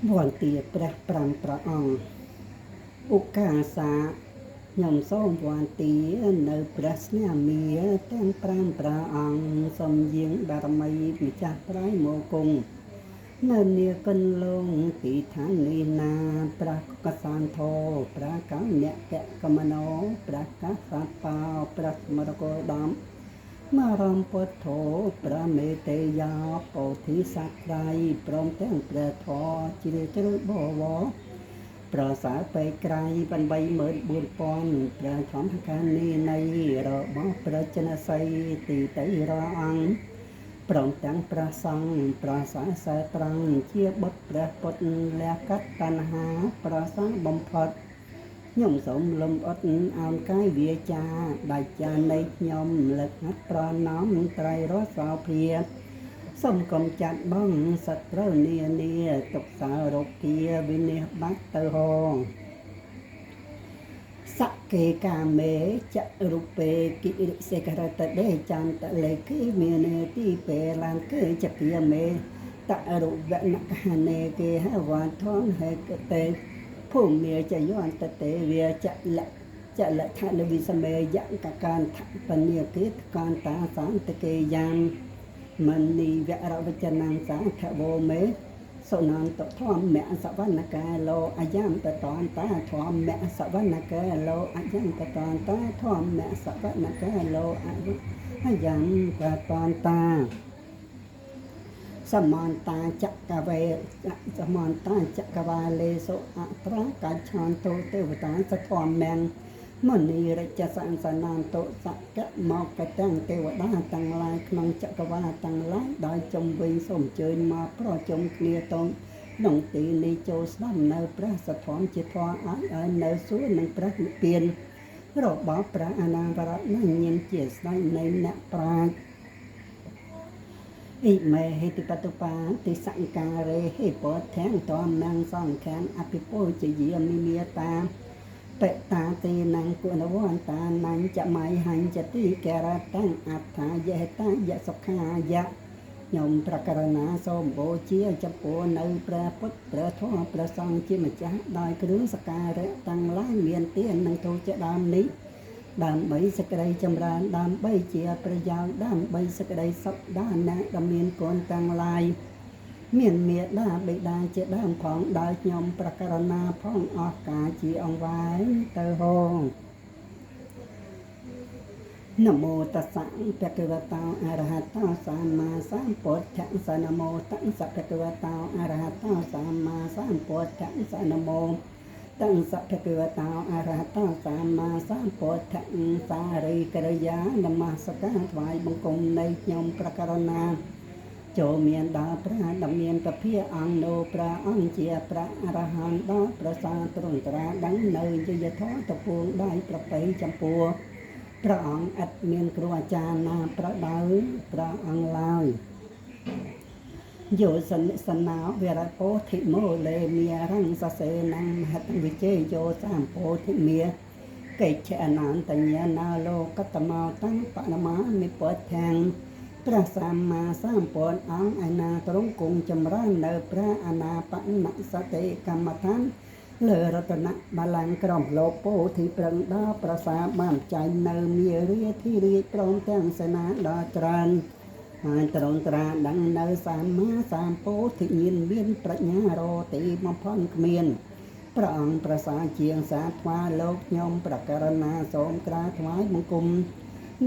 វន្ទាព្រះ5ព្រះអង្គឧកាសាខ្ញុំសូមវន្ទានៅព្រះស្នេហ៍មាទាំង5ព្រះអង្គសូមយាងបារមីម្ចាស់ត្រៃមកគង់នៅនាកិនលងទីឋាននេះណាព្រះកសានធោព្រះកញ្ញកកមនោព្រះកសតបោព្រះសមរគោដមមរំពុទ្ធោព្រះមេតេយាពោធិសក្តិព្រមទាំងព្រះធម៌ជ្រាលជ្រៅបវរប្រសើរពេកក្រៃ84000ព្រះធម្មការនេះនៃរបស់ព្រះចនសីទីតៃរអង្គព្រមទាំងព្រះសង្ឃប្រសើរសើត្រង់ជាបុត្រព្រះពុទ្ធលះកាត់តណ្ហាប្រសើរបំផុតខ្ញុំសូមលំអត់អោនកាយវាចាដាច់ចានៃខ្ញុំលឹកហាត់ប្រណំត្រៃរសោភាសូមកុំចាត់បងសត្រូវនានាទុកសារោគាវិនិច្ឆ័យបាត់ទៅហងសកេកាមេចរុពេគិរិសេករតដេចន្តលេគិមាននេទីពេឡានគេចពាមេតរុវនកហនេគេហវ័នថនហេកតេភូមិចយន្តតេវាចលថនវិសមេយកកានថបនិយកិតកានតាសន្តកេយាមមនីវរវចនាសាខវោមេសុនន្តធម្មៈសវណ្ណកាលោអយមតតន្តាធម្មៈសវណ្ណកាលោអយមតតន្តាធម្មៈសវណ្ណកាលោអយមតតន្តាសមន្តាចក្រវេសមន្តាចក្រវាលេសុអត្រាកាឆន្តោទេវតាសធម្មំមនីរចសង្សនានតុសកមកកទាំងទេវតាទាំងឡាយក្នុងចក្រវាលទាំងឡាយដោយចំវិញសូមអញ្ជើញមកប្រជុំគ្នាតងក្នុងទីនេះចូលស្ដាប់នៅព្រះសទ្ធំជាធម៌ឲ្យនៅសួគ៌នឹងព្រះនិព្វានរបស់ព្រះអនាវរណញ្ញាណជាស្ដេចនៃអ្នកប្រាជ្ញអ៊ីមេហេតិបតុបាតិសង្ការេហេពធាំងតមនាងសង្ខានអភិពោជយាមិមេតាបេតាទីនាងគុណវន្តានាងចមៃហញ្ចតិការតាំងអត្ថាយេតាយសុខាយៈខ្ញុំប្រករណាសូមបូជាចំពោះនៅព្រះពុទ្ធព្រះធម៌ព្រះសង្ឃជាម្ចាស់ដោយគ្រឿងសក្ការៈទាំងឡាយមានទាននឹងទូជាដើមនេះដើម្បីសេចក្តីចម្រើនដើម្បីជាប្រយោជន៍ដើម្បីសេចក្តីសុខដល់អ្នកដែលមានគុណទាំងឡាយមានមេដាបិតាជាដើមផងដោយខ្ញុំប្រករណាផងអស់កាជាអង្វែងទៅហងនមោតស្សៈភគវតោអរហតោសម្មាសម្ពុទ្ធស្សនមោតស្សៈភគវតោអរហតោសម្មាសម្ពុទ្ធស្សនមោតស្សៈភគវតោអរហតោសម្មាសម្ពុទ្ធសារីកិរិយានមស្ការថ្វាយបង្គំនៃខ្ញុំប្រករណាចូលមានដល់ព្រះដ៏មានពភាអង្គនោះព្រះអង្គជាព្រះអរហន្តដ៏ប្រសើរទ្រង់ត្រាដឹងនៅយធម៌តពួងដោយប្រពៃចំពោះព្រះអង្គឥតមានគ្រូអាចារ្យណាប្រដៅព្រះអង្គឡើយយោសនិសនោវរពោធិមោលេមីរੰសសេនំហតវិជេយោសម្ពោធិមាកេច្ឆអនន្តញ្ញាណាលោកតមោតੰបនមាមិពុទ្ធាំព្រះសម្មាសម្ពុទ្ធអង្គឯណាទ្រង់គង់ចម្រើននៅព្រះអនាបនសតិកម្មដ្ឋានលើរតនបល្ល័ង្កក្រមលោកពោធិប្រឹងដល់ប្រសាបានចែងនៅមារាធិរាជព្រមទាំងសេនាដល់ច្រើនហើយទ្រង់ត្រាដឹងនៅសម្មាសម្ពោធិញ្ញាណមានប្រាជ្ញារទីបំផុតគ្មានព្រះអង្គប្រសាជាងសាថ្វាលោកខ្ញុំប្រករណាសូមក្រាបថ្វាយបង្គំ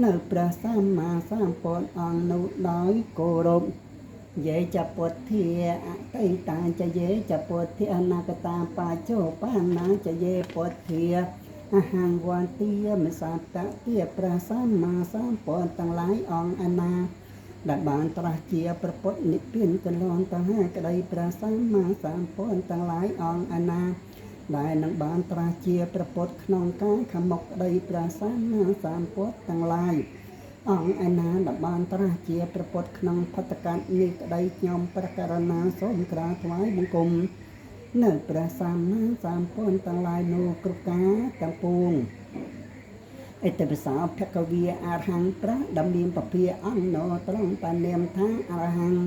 នៅព្រះសម្មាសម្ពុទ្ធអង្គនោះដោយគោរពយេចពុទ្ធាអតីតាចយេចពុទ្ធាអនាគតាបាចោបាណាចយេពុទ្ធាអហង្វន្ទាមិសតទាព្រះសម្មាសម្ពុទ្ធទាំងឡាយអង្គឯណាដែលបានត្រាស់ជាប្រពុតនិព្វានកន្លងទៅហើយក្តីព្រះសម្មាសម្ពុទ្ធទាំងឡាយអង្គឯណាដែលនឹងបានត្រាស់ជាប្រពុតក្នុងការខមុកក្តីព្រះសម្មាសម្ពុទ្ធទាំងឡាយអង្គឯណាដែលបានត្រាស់ជាប្រពុតក្នុងផតកៈនេះក្តីខ្ញុំប្រករណាសូមក្រាបថ្វាយបង្គំនៅព្រះសម្មាសម្ពុទ្ធទាំងឡាយនោះគ្រប់ការទាំងពួងអិតពិសោភគវាអរហង្គព្រះដ៏មានពភាអង្គនោះត្រង់បាននាមថាអរហង្គ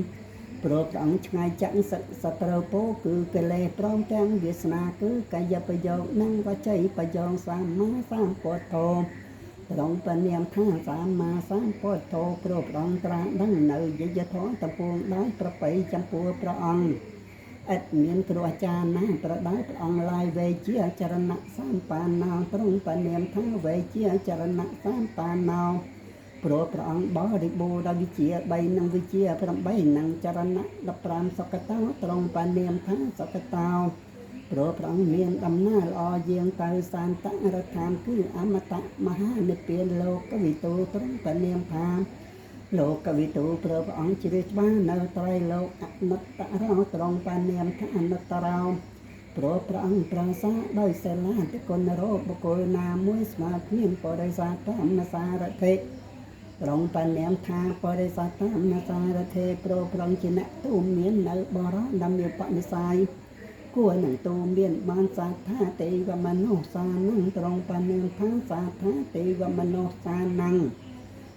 ព្រោះព្រះអង្គឆ្ងាយចាក់សត្រូវពោគឺកិលេសព្រមទាំងវាសនាគឺកាយប្រយោគនិងវចីប្រយោគសម្មាសម្ពុទ្ធោត្រង់ពនាមថាសម្មាសម្ពុទ្ធោព្រោះព្រះអង្គត្រាស់ដឹងនៅយយធម៌ទាំងពួងដោយប្របីចំពោះព្រះអង្គឥតមានគ្រូអាចារ្យណាប្រដៅព្រះអង្គឡាយវេជាចរណៈសម្បានណោត្រង់ពនាមថាវេជាចរណៈសម្បានណោព្រោះព្រះអង្គបរិបូរណ៍ដោយវិជា3និងវិជា8និងចរណៈ15សុគតោត្រង់ពនាមថាសុគតោព្រោះព្រះអង្គមានដំណើរល្អយាងទៅសាន្តរដ្ឋានគឺអមតៈមហានិព្វានលោកវិទូត្រង់ពនាមថាលោកវិទូព្រោះព្រះអង្គជ្រះច្បាស់នៅត្រៃលោកអនុត្តរោត្រង់ពនាមថាអនុត្តរោព្រោះព្រះអង្គប្រសាដោយសិលាទិគុណរោបុគ្គលណាមួយស្មើគ្មានបរិស័ទកម្មសារធិត្រង់ពនាមថាបរិស័ទកម្មសារធិព្រោះព្រះអង្គជាអ្នកទូមាននៅបរោដំមានបនិស័យគួរនឹងទូមានបានសាថាទេវមនោសានឹងត្រង់ពនាមថាសាថាទេវមនោសានឹង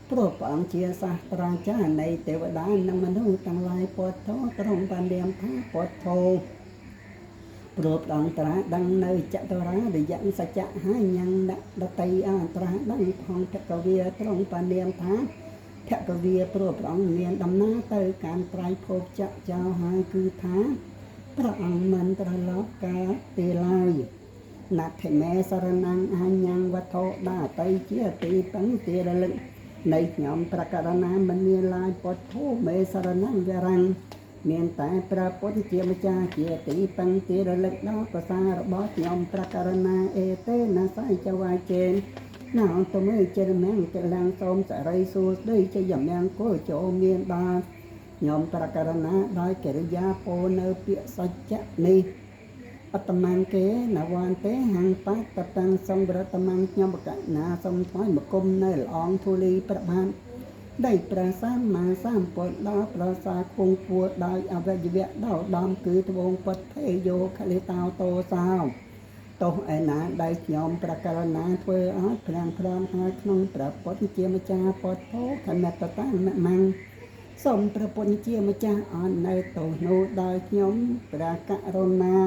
ព្រោះព្រះអង្គជាសាស្ត្រាចារ្យនៃទេវតានិងមនុស្សទាំងឡាយពុទ្ធោត្រង់ពនាមថាពុទ្ធោព្រោះព្រះអង្គត្រាស់ដឹងនៅចតុរារិយសច្ចៈហើយញ៉ាំងដតីត្រាស់ដឹងផងភគវាត្រង់ពនាមថាភគវាព្រោះព្រះអង្គមានដំណើរទៅការត្រៃភពចៈចោហើយគឺថាព្រះអង្គមិនត្រឡប់កាលទីឡើយណដ្ឋិមេសរណង្អញ្ញងវត្ថុដាតៃជាទីពឹងទីរលឹកនៃខ្ញុំប្រការណាមិនមានឡើយពុទ្ធោមេសរណង្វរង្សមានតែព្រះពុទ្ធជាម្ចាស់ជាទីពឹងទីរលឹកដល់ប្រសាររបស់ខ្ញុំប្រការណាអេតេណាសៃចវាចេនណោតមេចេរមង្គកលាំងសូមសរិសួស្ដីជាយមង្គលចូលមានដល់ខ្ញុំប្រការណាដោយកិរិយាពោនៅពាក្យសច្ចៈនេះអត្តមង្គេនវន្ទេហង្បតតាំងសង្វរតមង្គខ្ញុំបកណាសំថ្វាយមកគុំនៅល្អងធូលីប្របានได้ព្រះសម្មាសម្ពុទ្ធដល់ប្រសាគង់ពួរដោយអវយវៈដល់ដំគឺត្បូងពុទ្ធេយោខលិតោតោសោទោះឯណាដែលខ្ញុំប្រការណាធ្វើឲ្យព្រាំងព្រាំហើយក្នុងព្រះពុទ្ធជាម្ចាស់ពុទ្ធោខមតតាមង្គសូមព្រះពុទ្ធជាម្ចាស់អននៅទោសនោះដោយខ្ញុំព្រះករុណា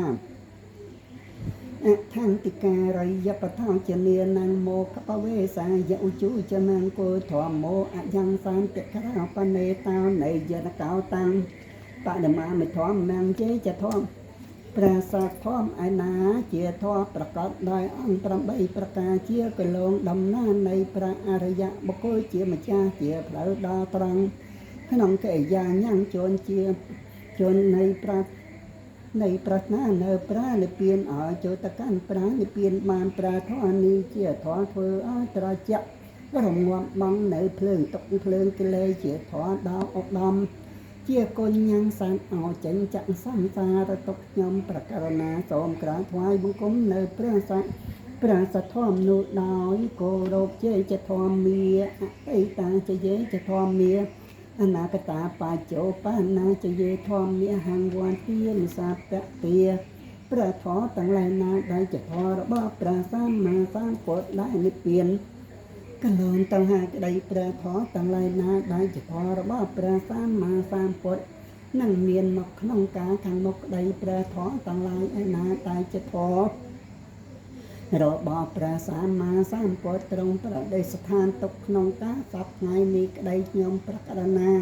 អថន្តិការិយបថោជានានងមោកបវេសាយឧជុចមង្គលធម្មោអយ៉ាងសានតិក្រោបនេតោនៃយនកោតាំងបដមាមិធម្មមង្គជេចធម្មប្រាសាទធម្មឯណាជាធម៌ប្រកបដោយអង្គ8ប្រការជាកលងដំណើរនៃព្រះអរិយបុគ្គលជាម្ចាស់ជាផ្លូវដល់ត្រង់ក្នុងកិរិយាញ៉ាំងជន់ជាជននៃប្រាថ្នានៅប្រានិព្វានឲ្យចូលទៅកាន់ប្រានិព្វានបានប្រាធរនេះជាធម៌ធ្វើឲ្យត្រជាក់រងាប់បងនៅភ្លើងទុកភ្លើងកិលេសជាធម៌ដល់ឧត្តមជាគុណញ៉ាំងសានឲ្យចេញចាក់សំសារទុកខ្ញុំប្រការណាសូមក្រាបថ្វាយបង្គំនៅព្រះសធម្មនោះដោយគោរពជេចធម្មាអតីតាជយេចធម្មាអនាគតាបញ្ចោបាណាជយេធម្មាហង្វន្ទានិសាពទាព្រះធម៌ទាំងឡាយណាដែលជាធម៌របស់ព្រះសម្មាសម្ពុទ្ធដែលនិព្វានកលនទៅហាក្តីព្រះធម៌ទាំងឡាយណាដែលជាធម៌របស់ព្រះសម្មាសម្ពុទ្ធនឹងមានមកក្នុងការខាងមុខក្តីព្រះធម៌ទាំងឡាយឯណាដែលជាធម៌របស់ព្រះសម្មាសម្ពុទ្ធទ្រង់ប្រតិស្ថានទុកក្នុងការសពថ្ងៃនេះក្តីខ្ញុំប្រកាសណា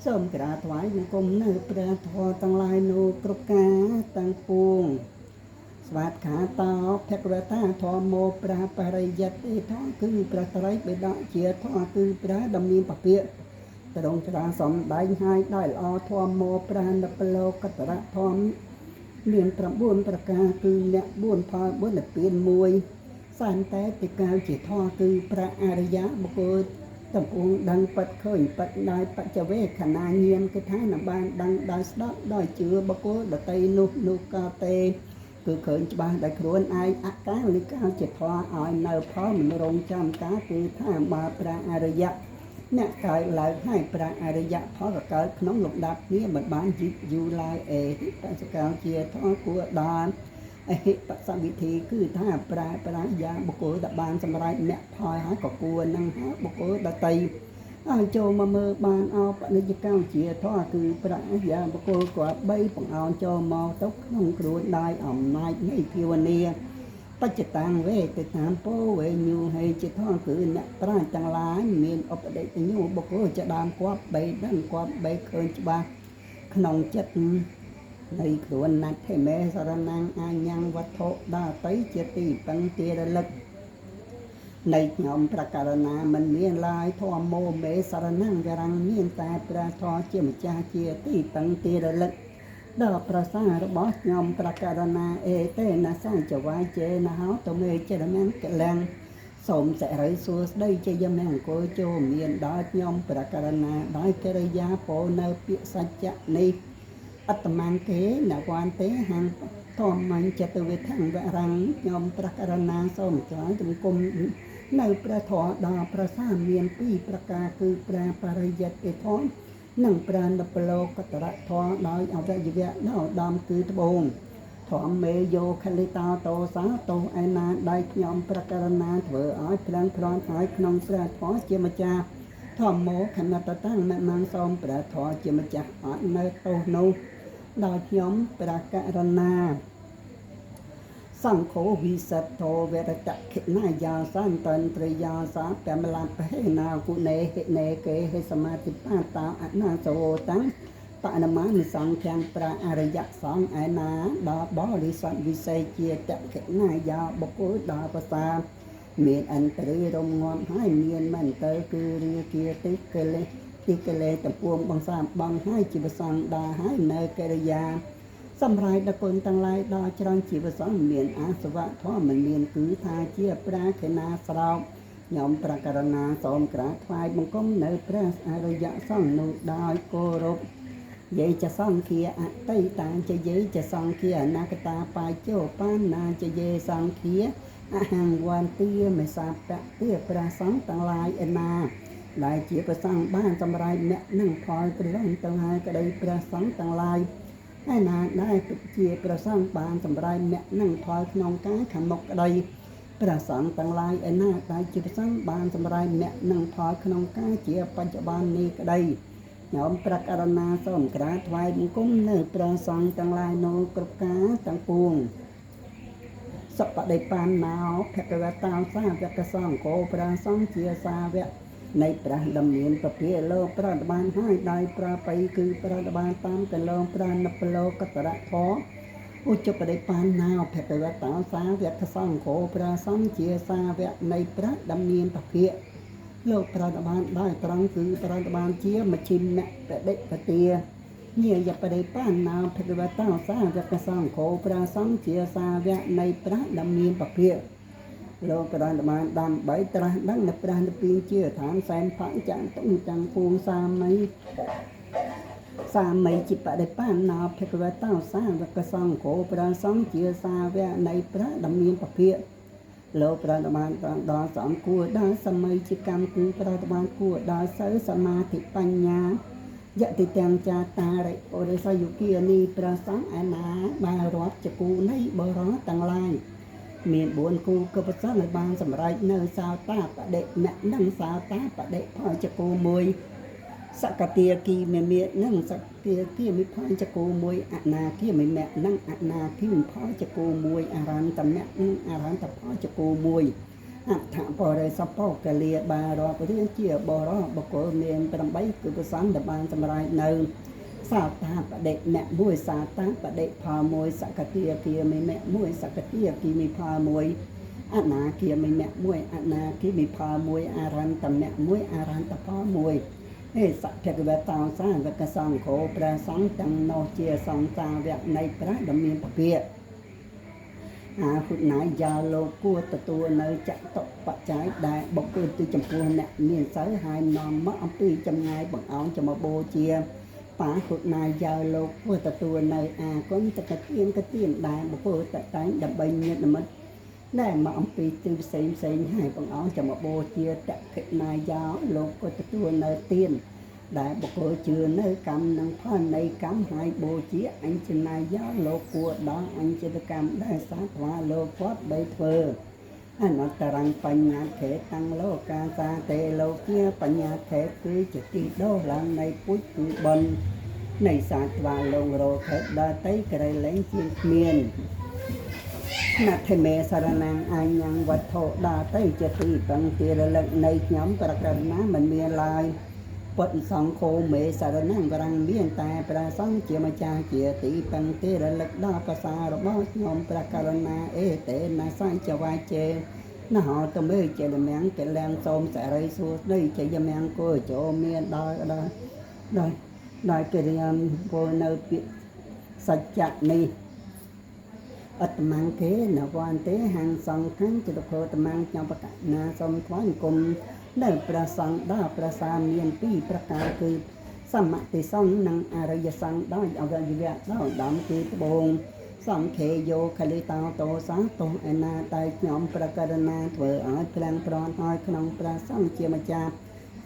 សូមក្រាបថ្វាយបង្គំនៅព្រះធម៌ទាំងឡាយនោះគ្រប់ការទាំងពួងស្វាតខាតោភគវតាធម្មោព្រះបរិយត្តិធម៌គឺព្រះត្រៃបិដកជាធម៌គឺព្រះដ៏មានពពាកទ្រង់ត្រាស់សំដែងឲ្យដោយល្អធម្មោព្រះនិព្វលោកតរធម្មមាន9ប្រការគឺអ្នក4ផល4និព្វាន1សន្តែតិកាជាធម៌គឺព្រះអរិយបុគ្គលតំពួងដឹងប៉ិតឃើញប៉ិតដោយបច្ចវេខណាញាណគឺថានឹងបានដឹងដោយស្ដាប់ដោយជឿបុគ្គលដតីនោះក៏ទេគឺឃើញច្បាស់ដោយខ្លួនឯងអកាលិកាជាធម៌ឲ្យនៅផលមិនរងចាំការគឺថាបើព្រះអរិយអ្នកកើតឡើងឲ្យព្រះអរិយផលក៏កើតក្នុងលំដាប់នេះមិនបានយូរឡើយបសកលជាធម៌គួរដល់អហិបសវិធីគឺថាប្រាយាបុគ្គលដែលបានសម្រេចមគ្គផលហើយក៏គួរនឹងហៅបុគ្គលដតី ឲ្យចូលមកមើលបានអោបនិច្ចកម្មជាធម៌គឺប្រាជ្ញាបុគ្គលគាត់3បង្អោនចូលមកទៅក្នុងគ្រួនដោយអំណាចនៃភាវនាបច្ចតាំងវេទៅតាមពោវេញូហេជាធម៌គឺអ្នកប្រាជ្ញទាំងឡាយមានឧបដិតញូបុគ្គលជាដើមគាត់3ដឹងគាត់3ឃើញច្បាស់ក្នុងចិត្តនៃគ្រួនណាត់ទេមេសរណាំងអាញ៉ាំងវត្ថុដល់ទៅជាទីពឹងទីរលឹកនៃខ្ញុំប្រការណាមិនមានឡើយធម៌មោមេសរណង្ករាំងមានតែព្រះធម៌ជាម្ចាស់ជាទីពឹងទីរលឹកដល់ប្រសាររបស់ខ្ញុំប្រការណាអេតេណាសាចវាយជេណាហោតមេចេរមានកលាំងសូមសិរីសួស្ដីជាយមង្គលចូលមានដល់ខ្ញុំប្រការណាដោយកិរិយាពោនៅពាក្យសច្ចៈនេះអត្តមានទេនវ័នទេហាំធម្មញ្ញចិត្តវិធੰវរាំងខ្ញុំប្រការណាសូមចោលជំគុំនៅព្រះធម៌ដល់ប្រសាមាន2ប្រការគឺព្រះបរិយត្តិធម៌និងព្រះនបលោកតរៈធម៌ដោយអវយវៈដល់ដំគឺត្បូងធម្មមេយោខលិតោតោសាតោឯណាដែលខ្ញុំប្រការណាធ្វើឲ្យព្រាំងព្រាន់ឲ្យក្នុងព្រះធម៌ជាម្ចាស់ធម្មោខណតតាំងអ្នកបានសូមព្រះធម៌ជាម្ចាស់អត់នៅទោសនោះដោយខ្ញុំប្រការណាសង្ឃោវិសិទ្ធោវរតខិណាយាសន្តន្ត្រយាសាបមលបហេណាគុណេហិនេកេហិសមាតិបាតាអនាសោតាំងបណមានិសង្ឃាំប្រាអរិយសង្ឃឯណាដល់បរិស័ទវិសេជាតខិណាយាបុគ្គលដល់ប្រសាមានអន្តរិរមងាប់ហើយមានមិនទៅគឺរាគាតិកិលេសទីកិលេសតពួងបងសាបងហើយជីវសង្ឃដល់ហើយនៅកិរិយាសម្រាប់ដល់គុណទាំងឡាយដល់ច្រើនជីវសង្ឃមានអាសវៈធម៌មិនមានគឺថាជាប្រាខេណាស្រោបខ្ញុំប្រការណាសូមក្រាបថ្វាយបង្គំនៅព្រះអរិយសង្ឃនោះដោយគោរពយេចសង្ឃាអតីតាចយេចសង្ឃាអនាគតាបញ្ចោបានណាចយេសង្ឃាអហង្វន្ទាមេសាបៈទាព្រះសង្ឃទាំងឡាយឯណាដែលជាព្រះសង្ឃបានសម្រេចអ្នកនឹងផលប្រលំទៅហើយក្តីព្រះសង្ឃទាំងឡាយឯណាដែលជាព្រះសង្ឃបានសម្រេចអ្នកនឹងផលក្នុងការខាងមុខក្តីព្រះសង្ឃទាំងឡាយឯណាដែលជាព្រះសង្ឃបានសម្រេចអ្នកនឹងផលក្នុងការជាបច្ចុប្បន្ននេះក្តីខ្ញុំប្រការណាសូមក្រាបថ្វាយបង្គំនៅព្រះសង្ឃទាំងឡាយនោះគ្រប់ការទាំងពួងសពដិបានណោភគវតាសាវកសង្ឃោព្រះសង្ឃជាសាវកនៃព្រះដំណៀនពភាលោកប្រតិបានហើយដោយប្របីគឺប្រតិបានតាមកលងប្រាណបលោកតរៈធម៌ឧចបដិបានណោភគវតាសាវកសង្ឃោព្រះសង្ឃជាសាវកនៃព្រះដំណៀនពភាលោកប្រតិបានដោយត្រង់គឺប្រតិបានជាមជ្ឈិមបដិបទាញាយបដិបានណោភគវតាសាវកសង្ឃោព្រះសង្ឃជាសាវកនៃព្រះដំណៀនពភាលោកប្រតិបានដើម្បីត្រាស់ដឹងនៅព្រះនិព្វានជាឋានសែនផាចតុងទាំងពួងសាមីជាបដិបានណោភគវតាសាវកសង្ឃោព្រះសង្ឃជាសាវកនៃព្រះដំណៀនពភាលោកប្រតិបានដល់សំគួរដល់សម័យជាកម្មគឺប្រតិបានគួរដល់សិលសមាធិបញ្ញាយតិទាំងចាតារិបរិសយុគិនីព្រះសង្ឃឯណាបានរាប់ជាគូនៃបរោះទាំងឡាយមាន4គូក៏ប្រសងឲ្យបានសម្រេចនៅសាតាបដិអ្នកនិងសាតាបដិផលជាគូមួយសកតាគីមេមេនិងសកតាគីមិផលជាគូមួយអនាគីមិមេនិងអនាគីមិផលជាគូមួយអរន្តមៈនិងអរន្តផលជាគូមួយអដ្ឋបរិសពកលាបារាប់រៀងជាបរោះបុគ្គលមាន8គឺប្រសងដែលបានសម្រេចនៅសាតាបដិអ្នកមួយសាតាបដិផលមួយសកតាគីមិមេមួយសកតាគីមិផលមួយអនាគីមិមេមួយអនាគីមិផលមួយអរន្តមៈមួយអរន្តផលមួយហេសភគវតាសាវកសង្ឃោព្រះសង្ឃទាំងនោះជាសង្ឃសាវកនៃព្រះដំណៀនពភាអាហុណាយាលោកគួរទទួលនៅចតុបច្ច័យដែលបុគ្គលទីចំពោះអ្នកមានសិលហើយនាំមកអំពីចម្ងាយបង្អោនចំបូជាបាហុណាយាលោកគួរទទួលនៅអាគុណតកទានដែលបុគ្គលតតែងដើម្បីញាតិមិត្តដែលមកអំពីទីផ្សេងហើយបង្អោនចំបូជាតកណាយាលោកគួរទទួលនៅទានដែលបុគ្គលជឿនៅកម្មនិងផលនៃកម្មហើយបូជាអញ្ជនាយាលោកគួរដល់អញ្ជតកម្មដែលសាថ្វាលោកគាត់បីធ្វើ អនត្តរង្គបញ្ញាខេតាំងលោកាសាទេលោគាបញ្ញាខេគឺជាទីដោឡើងនៃពុជគឺបននៃសាស្ត្រាលងរោខេដតៃក្រៃលែងជាគ្មានណដ្ឋិមេសារណាងអញ្ញវត្ថុដតៃជាទីពឹងទីរលឹកនៃខ្ញុំប្រកបណាមិនមានឡើយពុទ្ធសង្ឃោមេសារណាងវរាំងមានតែព្រះសង្ឃជាម្ចាស់ជាទីពឹងទីរលឹកដល់ភាសារបស់ខ្ញុំប្រករណាអេតេណាសញ្ចវាជេណហតមេជាលមៀងកលាំងសូមសរិសួស្ដីជាយមៀងគួរចូលមានដោយកិរិយាពលនៅពាក្យសច្ចៈនេះអត្តមង្គេនវន្ទេហាងសង្ឃាចិត្តភោតមង្ខ្ញុំបកណាសូមថ្វាយគុំនៅព្រះសង្ឃដល់ព្រះសាមាន2ប្រការគឺសមតិសង្ឃនិងអរិយសង្ឃដោយអវយវៈដល់ដំគឺត្បូងសង្ឃេយោខលិតោតោសាទោឯណាតែខ្ញុំប្រករណាធ្វើឲ្យព្រាំងប្រន់ឲ្យក្នុងព្រះសង្ឃជាម្ចាស់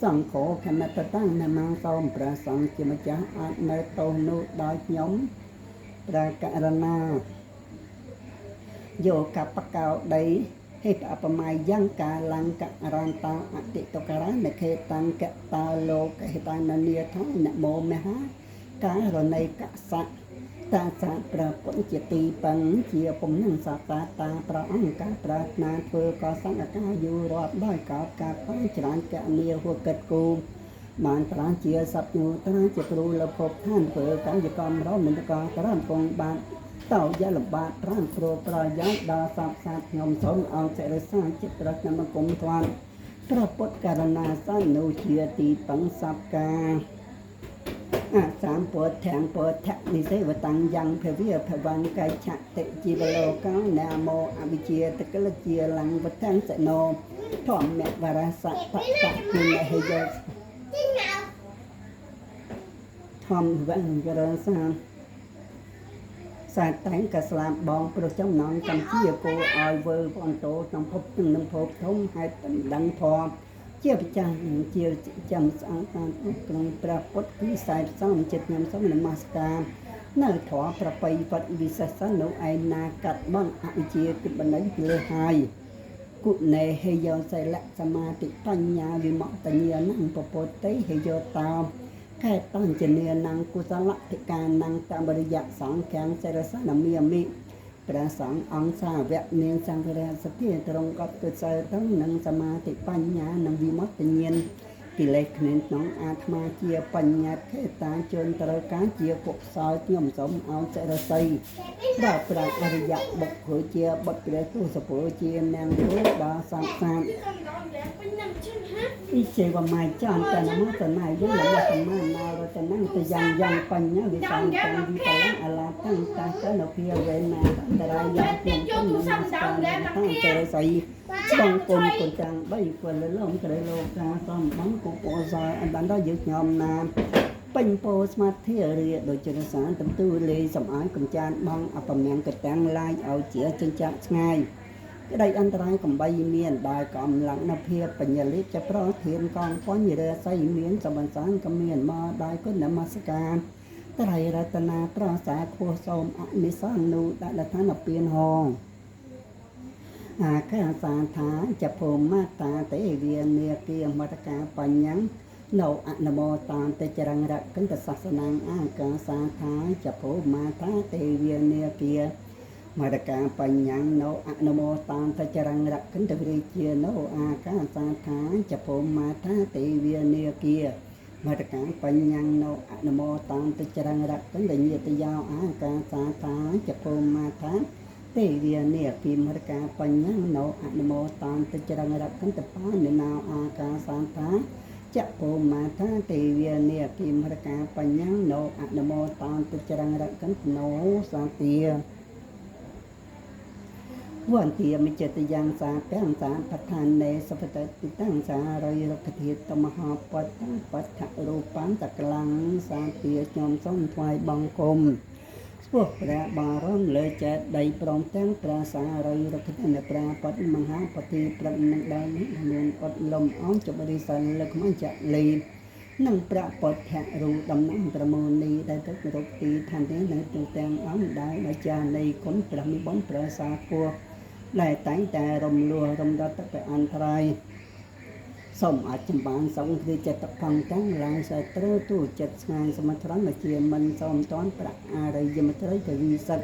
សង្ឃោខណតតាំងនមងសូមព្រះសង្ឃជាម្ចាស់អាចនៅទោសនោះដោយខ្ញុំប្រករណាយោកបកោដីហេតុអបម័យយ៉ាងកាលង្ករន្តោអតិតករណខេតាំងកតោលោកហេតាននីថោនមោមហាការណៃកសៈតាសាប្រពុទ្ធជាទីពឹងជាពំនឹងសតាតាប្រអង្គការប្រាថ្នាធ្វើកសង្កកាយូរាប់ដោយកោតការផងច្រើនកនីហួកិតគូបានប្រាជាសព្យុត្រាជាគ្រូលភពឋានធ្វើកម្មកម្មរមន្តកក្រំពងបានតោយលបាតប្រាំព្រោះប្រយោជន៍ដល់សពសាស្ត្រខ្ញុំសូមអង្គសិរិសាចិត្តរកនមគុំថ្វានព្រះពុទ្ធករណាសន្នុជាទីពឹងសពការសាមពុទ្ធទាំងពុទ្ធនិសេវតាំងយ៉ាងភវិភវង្កៃឆតិជីវលោកោណាមោអវិជាតកលជាលង្វតាំងសណោធម្មវរសៈបច្ចៈគុណហេយធម្មវង្ករសាសាតែងក៏ស្លាប់បងព្រោះចំណងកម្មជាគោឲ្យវើបងតោក្នុងភពនឹងភពធំហេតុដឹងធម៌ជាប្រចាំជាចាំស្អាតតាមក្នុងព្រះពុទ្ធគឺខ្សែផ្សំចិត្តខ្ញុំសូមនមស្ការនៅធម៌ប្របីវត្តវិសេសនៅឯណាកាត់បងអវិជាគិតបណ្ដេញលើហើយគុណេហេយោសិលសមាធិបញ្ញាវិមតញ្ញានឹងពពុទ្ធេហេយោតោខេតញ្ចនានឹងគុសលតិកានឹងតាមរិយៈសង្ឃាំសិរសនមីមិព្រះសង្ឃអង្គសាវកនាងសង្ឃរាសតិត្រង់កត់គឺសិលទាំងនឹងសមាធិបញ្ញានិងវិមតញ្ញាកិលេសគ្មានក្នុងអាត្មាជាបញ្ញត្តិខេតាជន់ត្រូវការជាពុកសោខ្ញុំសូមឲ្យសិរស័យដល់ព្រះអរិយបុគ្គលជាបុត្រព្រះទុសពលជានាងគូដល់សង្ឃសានអ៊ីចេវម៉ៃចានតនមតណៃយលមកម្មាណារតនតយ៉ាងបញ្ញវិសង្ឃវិបលអឡាតាំងតាកនភិវេណាអន្តរាយខ្ញុំគុំនមស្ការតាំងសិរស័យបងគុំកូនចាំង3ពលលំក្រៃលោកតាសំបងគពសោអបានដល់យើងខ្ញុំណាពេញពោស្មាធិរាដូចជាសានទំទូលេសំអានកំចានបងអបមៀងកតាំងឡាយឲ្យជាចិញ្ចាក់ឆ្ងាយក្តីអន្តរាយកំបីមានដោយកំឡុងនៅភាពបញ្ញាលិចប្រធានកងពញ្ញរស័យមានសម្បសានក៏មានមកដោយគុណនមស្ការត្រៃរតនាប្រសាខួសូមអនិសង្នុដាក់លឋានពៀនហងអាកាសាថាចភូមាតាទេវានាគាមតកាបញ្ញនៅអនុមោតានតិចរង្រកិន្តសាសនាអាកាសាថាចភូមាតាទេវានាគាមតកាបញ្ញនៅអនុមោតានតិចរង្រកិន្តវិរិជានៅអាកាសាថាចភូមាតាទេវានាគាមតកាបញ្ញនៅអនុមោតានតិចរង្រកិន្តញាតយោអាកាសាថាចភូមាតាទេវានាពីមរកាបញ្ញនៅអនុមោតានតិចរង្រកិន្តបានិណោអាកាសាថាចភូមាថាទេវានាពីមរកាបញ្ញនៅអនុមោតានតិចរង្រកិន្តណោសាទាវន្ទាមិចតយ៉ាងសាពាំងសាបឋាននេសពតតិតាំងសារិយរកធាតមហាបតបដ្ឋរូបាន្តក្លាំងសាទាខ្ញុំសូមថ្វាយបង្គំពួកព្រះបារមលើចេតដីព្រមទាំងប្រាសារិយរកធានប្រាបតមហាបតិព្រឹកនឹងដែលមានអត់លំអងចបរិសិលលក្មញ្ចលីនឹងប្រពតៈរូដំណំប្រមូលនីដែលទៅរកទីឋាននេះនៅទូទាំងអង្គដែលអាចារ្យនៃគុណព្រះនិបនប្រាសាគួរ lại tánh ta rồng lùa rồng đó tất cả an thái xong ở trong bàn sống thì chặt tập phong trắng lại sẽ trơ tu chặt ngang xong mà là chia mình xong toán bạc à đây giờ mà tới cái gì sạch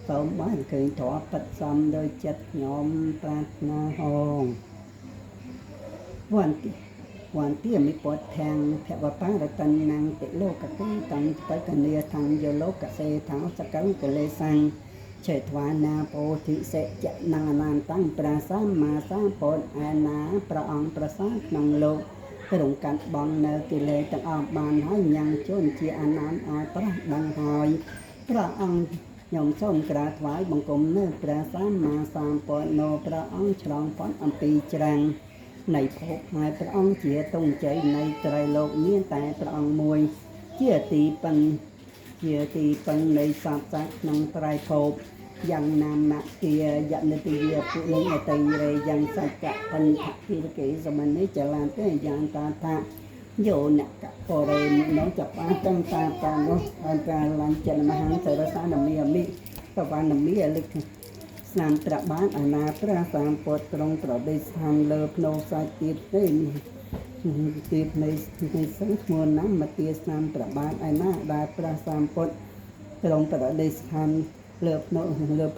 xong bán cái thọ bật xong đôi chặt nhóm bạc na hồngวันที่มีปวดแทงแถวป้าเราตันนางเตโลกกะกุ้งตังไปกันเนียทางโยโลกะเซทางสกังกะเลสังเฉดวานาโพธิเสจะนานานตั้งปราสามมาสามปนอาณาประองประสาทนองโลกกระดงกัดบองเนกิเลตังออกบานให้ยังจนเจียนานอาพระดังหอยพระองค์ยงส้มกระถวายบังคมเนื้อปราสามมาสามปนโนพระองค์ฉลองป้อนอัมปีจรังในพบหายพระองค์เจียตรงใจในไตรโลกเมียนแต่พระองค์มวยเจียตีปังในสามจักรนังไตรภพยังนามนาเกียยันติเยปุลิงไตเรยังสัจจะปัญหพิรกิสมันนิจลานเตยานตาตาโยนักโอเรนน้องจับปาจังตาตาโนอันการลังจันมหังเสรสานามีมิตะวันนามีลิกสามตระบ้านอาณาพระสามปดตรงประเดชทางเลิศโนสายติดในสังมวลน้ำมาเตียสามตระบ้านอาณาได้พระสามปดตรงประเดชทางเลิศ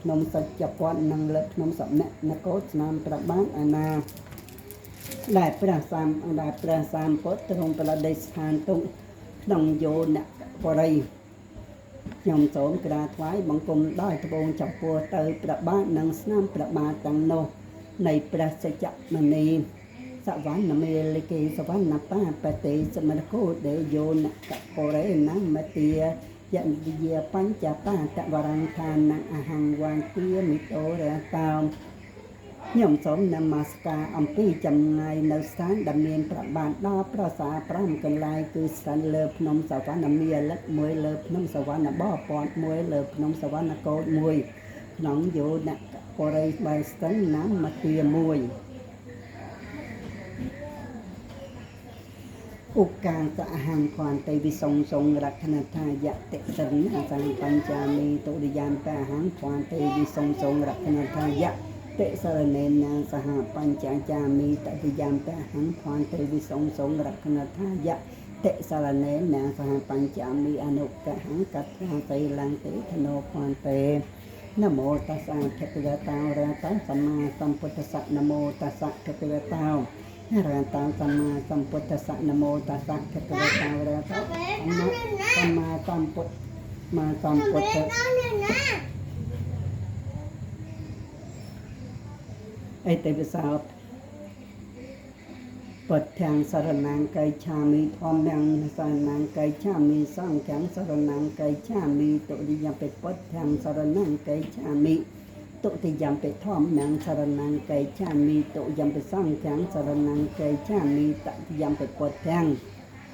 นมสัจจปอนนังเลิศนมสัมเนนโกสนามตระบ้านอาณาได้พระสามปดตรงประเดชทางตรงนองโยนปรียมโสมกระถวายบังคมได้ตะโบงจับปัวเตยประบ้านนังสนามประบาตังโนในประสัจจมณีสวรรค์นเมลิกีสวรรค์นป้าปฏิสมณโคเดโยนกับโปเรนังมาเตียยันเยียปัญจป้าตะวรังทานังอาหังวานเตียมิโตเรตามยมสมนมัสกาอัมพีจำไงในสถานดำเนินประบาทดาพระสาพรำกันลายคือสันเลิพนมสวรรค์เมียและมวยเลิพนมสวรรค์บ่อปอนมวยเลิพนมสวรรค์โกดมวยหนองโยนักโกเรใบสันน้ำมาเตียมวยอุกการจะอาหารพรเตวิทรงรักนทายะเตสรินาสังปัญจามีตุริยานแปอาหารพรเตวิทรงรักนทายะเตสรเนนาสหปัญจจามีตติยามแปหังพรเตวิทรงรักนทายะเตสรเนนาสหปัญจามีอนุกหังกัตถาเตลังเตธโนพรเตนะโมตัสสะภะคะวะโตอะระหะโตสัมมาสัมพุทธัสสะนะโมตัสสะภะคะวะโตอะระหะโตสัมมาสัมพุทธัสสะนะโมตัสสะภะคะวะโตอะระหะโตสัมมาสัมพุทธัสสะไอเตวิสาวปดแทงสารนังไกชามีพร้อมยังสารนังไกชามีสร้างแข็งสารนังไกชามีตุติยามเป็ดปดแทงสารนังไกชามีตุติยามเป็ดทอมยังสารนังไกชามีตุยามเป็ดสร้างแข็งสารนังไกชามีตติยามเป็ดปดแทง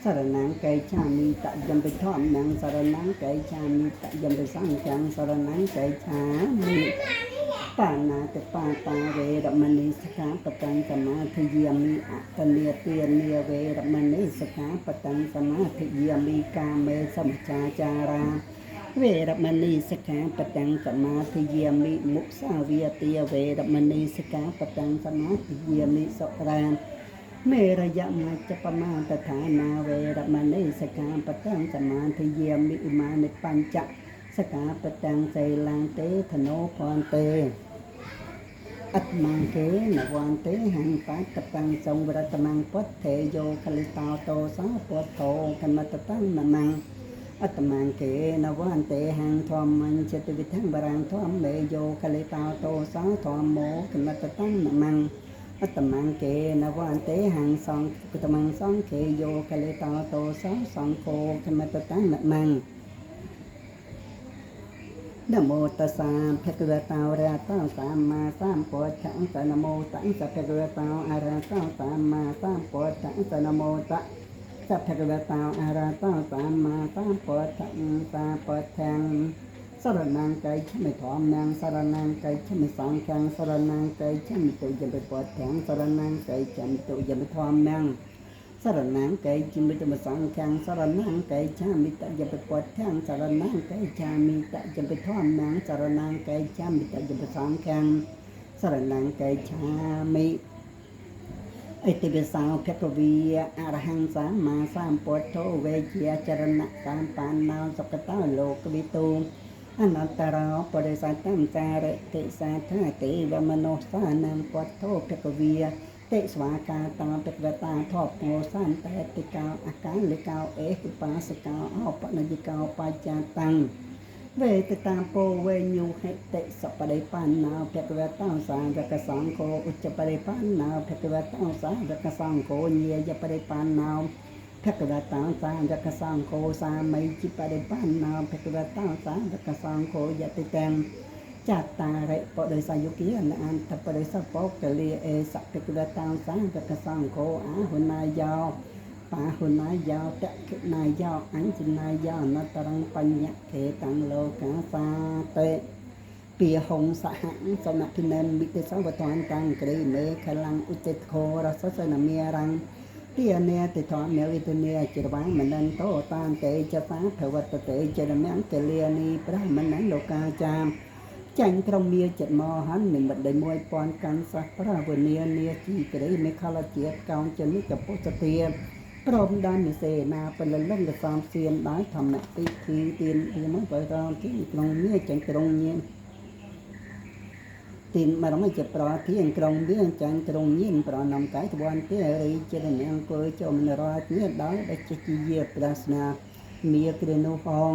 สารนังไกชามีตยามเป็ดทอมยังสารนังไกชามีตยามเป็ดสร้างแข็งสารนังไกชามีปานาเตปาตาเวรมณีสขาปตังสมาธิยามีอัตเนียเตียเนียเวรมณีสขาปตังสมาธิยามีกาเมสมจาจาราเวรมณีสขาปตังสมาธิยามีมุสาเวียเตียเวรมณีสขาปตังสมาธิยามีสรานเมรยะมัจจปมาตถานาเวรมณีสขาปตังสมาธิยามีอิมานิปัญจสขาปตังไสลังเตธโนพรเตอัตมังเกนวันเตหังปัตตังทรงวรตมังพุทเทโยคลิตาโตสาพุทโธกัมมัตตังนมังอัตมังเกนวันเตหังทอมมันเจติวิทังบรังทอมเมโยคลิตาโตสาทอมโมกัมมัตตังนมังอัตมังเกนวันเตหังสังกุตมังสังเคโยคลิตาโตสาสังโฆกัมมัตตังนมังนะโมตัสสะภะคะวะโตอะระหะโตสัมมาสัมพุทธัสสะนะโมตัสสะภะคะวะโตอะระหะโตสัมมาสัมพุทธัสสะนะโมตัสสะภะคะวะโตอะระหะโตสัมมาสัมพุทธัสสะพุทธังสรณังไกฉมิธรรมนังสรณังไกฉมิสังฆังสรณังไกฉมิตุยะปิพุทธังสรณังไกฉมิตุยะปิธรรมนังสรณังไกฉมิตุมสังฆังสรณังไกฉมิตยะปิพุทธังสรณังไกฉมิตยะปิธรรมนังสรณังไกฉมิตยะปิสังฆังส สรนังเกชามิอิติปิโสภะคะวีอะระหังสัมมาสัมพุทโธเวเจียจรณะสัมปันโนสุขโตโลกวิตูอนัตตราปริสัตตัมจาริติสัทธาติวมโนสานังพุทโธภะคะวีติสวากาตาเปกตาทอดโมสันเตติกาอาการลิกาเอกุปัสกาอปนยิกาปัจจตังเวตตาโปเวญูเหติสปริปันนาเภกเวตังสารกสังโฆอุจจปริปันนาเภกเวตังสารกสังโฆเยยปริปันนาเภกเวตังสารกสังโฆสามัยจิปริปันนาเภกเวตังสารกสังโฆยติเตงจัตตาเรปโดยสายุกิยนันทปริสัพพกะลีเอสัพเภกเวตังสารกสังโฆอาหุนายาวปาหุนายาวตะกินายาวอัญจนายาวนัตรังปัญญะเขตังโลกาสาเตปีหงสหังสนัพินันมิติสังวตวันตังกรีเมฆลังอุจิตโครัสสนเมียรังเตียเนติถอนเนวิตุเนียจิรวังมนันโตตานเตจะฟ้าเทวัตเตเจรมังเกเลียนีพระมนันโลกาจามจันตรงเมียจัดมอหันหนึ่งบัดได้มวยปอนกันสักพระวเนียเนียจีกรีเมฆลเจียกกองจนิกับพุทธเตียพร้อมดันเสนาเป็นเล่นกับสามเสียนได้ทำหนักตีทีเตียนที่มันไปตามที่ตรงเมียจันตรงเนียตีนมาเราไม่จะปลอที่ยังตรงเบี้ยจันตรงเนียนปลอนำไก่ทวันเตอรีเจริญยังกุยจมนรอยเนียได้ได้จะจีเยียปราศนาเมียกระนุฟอง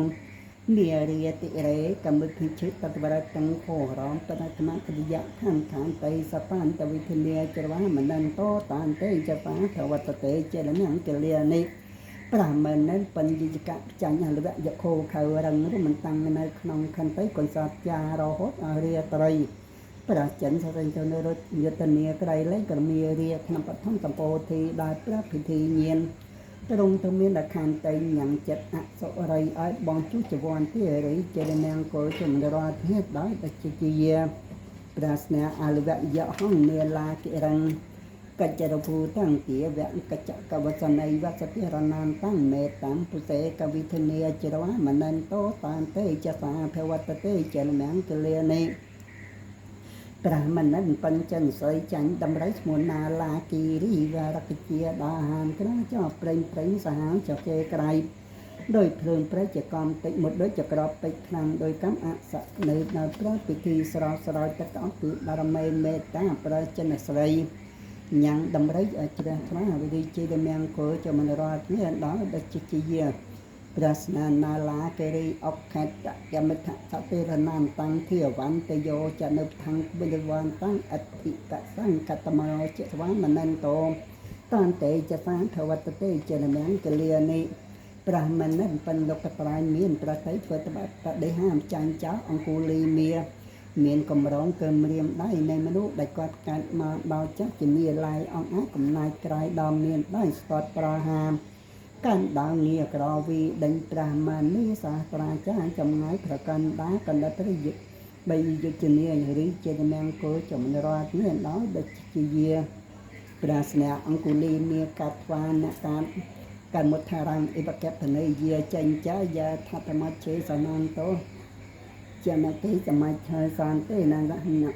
เมียเรียติเรกำมือพิชิตตัตบรัตังโคร้อมตนะธรรมคดิยะขันขานไปสปานตวิทเนียจรวามันนันโตตานเตจะฟ้าเทวัตเตเจริญยังเกลียนิปรามันนั้นปัญญิกะจันยันเลวะยะโคเขารังรุมันตังในขนมขันไปคนสัจจารอหดอาเรียตรีปราจันสรัญจนรถยตเนียไกรเล่กระเมียเรียขนมปัทมตัมโพธีได้พระพิธีเงียนตรงตรงนี้ละคันใจหยังจัดอะสอะไรไอ้บองชุจวันที่ไรเจริญแมงโกจมรอดเฮ็ดได้แต่จิเยปราศนาอาลวะยะห้องเนลากิรังกัจจรภูตั้งเตียแวงกัจจกวัสนัยวัสพิรนานตั้งเมตัมปุเสกวิทเนียจิรวะมนันโตตานเตจะสาเพวัตเตเจริญแมงเกลียเนปรามันนั้นปัญจันใสจันดำไรสมุนาลากีรีวารกิเจียดาหานกระเจ้าเปล่งเปล่งสหางเจ้าเกไกรโดยเพลิงพระเจ้ากรมติหมดโดยจะกรอบไปครั้งโดยกำอัศในพระพิธีสระสระตะกอบปิบารมีเมตตาประจันสไรยังดำไรอาจารย์พระวิริจิเดเมียงโคจะมันรอดเนี่ยđóได้จิตเยียปราศนานาลาเกรีออกแคตยมทะสัพเพรนามตังเที่ยววันเตโยจะนึกทางบริวารตั้งอธิกะสังกัตมโนเจตวามันนันโตตานเตจะสร้างทวัตเตเจริญแมงเกลียนิปรามันนั้นเป็นโลกตรายเมียนประเทศเกิดบัตรได้ห้ามจันเจ้าองคุลีเมียเมียนกำร้องเกินเรียมได้ในมนุษย์ได้กอดการมาเบาจักจะมีลายองอ้ากำนายกลายดอมเมียนได้สตอดปราหามการดังเงียกรอวีดังปรามานิสาตราจ้าจำง่ายประกันดากันดัตริยใบยุจเนียหรือเจนแมงโกจมนรอดเนี่ยน้อยดัชเยียปราศนาองคุลีเมียกัดวานการมุทารังอิบเกตเนยเยียจันจ้ายาทัตมัชเชสนันโตเจนติสมัยเชยสานเตนังนะ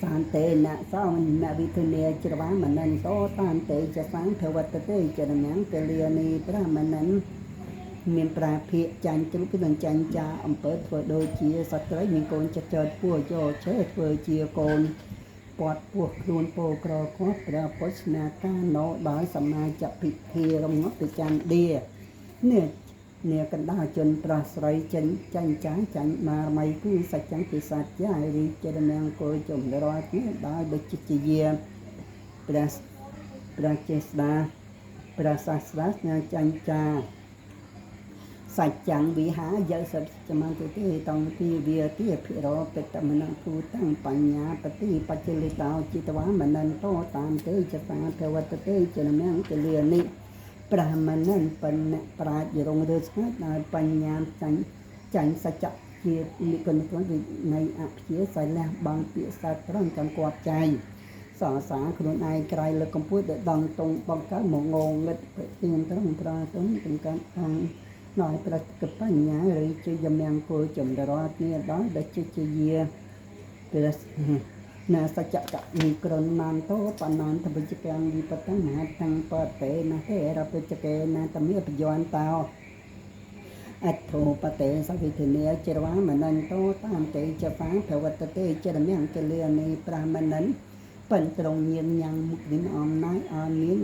สานเตนะสาวนาวิทเนียจรวามันนันโตตานเตจะสังเทวัตเตเจนแมงเกลียนีพระมันนันเมียนปราเพียจันจุลพินันจันจาอำเภอเถื่อโดยเชียสัตว์ไรมีโกนจะเจิดปัวโยเชิดเถื่อเชียโกนปอดพวกครูนโปกรอคอปราพชนาการโนดอยสมาจะผิดเทีรงงปิจันเดียเนี่ยกันได้จนปราศรัยจันจ้าจันมาไม่คือสัจจังปิสัจยาริเจริญแมงโกจมรอดเนี่ยได้โดยจิตเยียปราเจสดาปราศาสนาจันจาสัจจังวิหายสัจจมันตุติตองตีเวียตีพิโรเปตมนังภูตั้งปัญญาปฏิปัจจลิตาจิตวามันนันโตตามเตจตาเทวัตเตเจริญแมงเกลียนิปรามันนั่นเป็นปราดยรงเรือชัดปัญญาจันสัจเกียรติคนตัวในอภิเษกแล้วบางเปียสัตว์ร่างจังกวาดใจสาสาขนุนไอไกลเลยกำพูดดังตรงบังคับหมงงเงิดเตียนตรงปราต้นเป็นการทางหน่อยประกอบปัญญาหรือจะยำแมงโกจมดรอดเนี่ยได้ได้จะเยียเปรส นาสัจจะมีกรณนานโตปานานทบิจกังวิปตังหาตังปะเตนะเทระปิจเกนะตมิปยวันตาวอัตโธปเตสวิทเนียเจรวามนันโตตามเตจฟ้าเทวตเตเจรเมียงเจเลียในปรามนันปันตรงเยียนยังมุกดินอมนายอามิน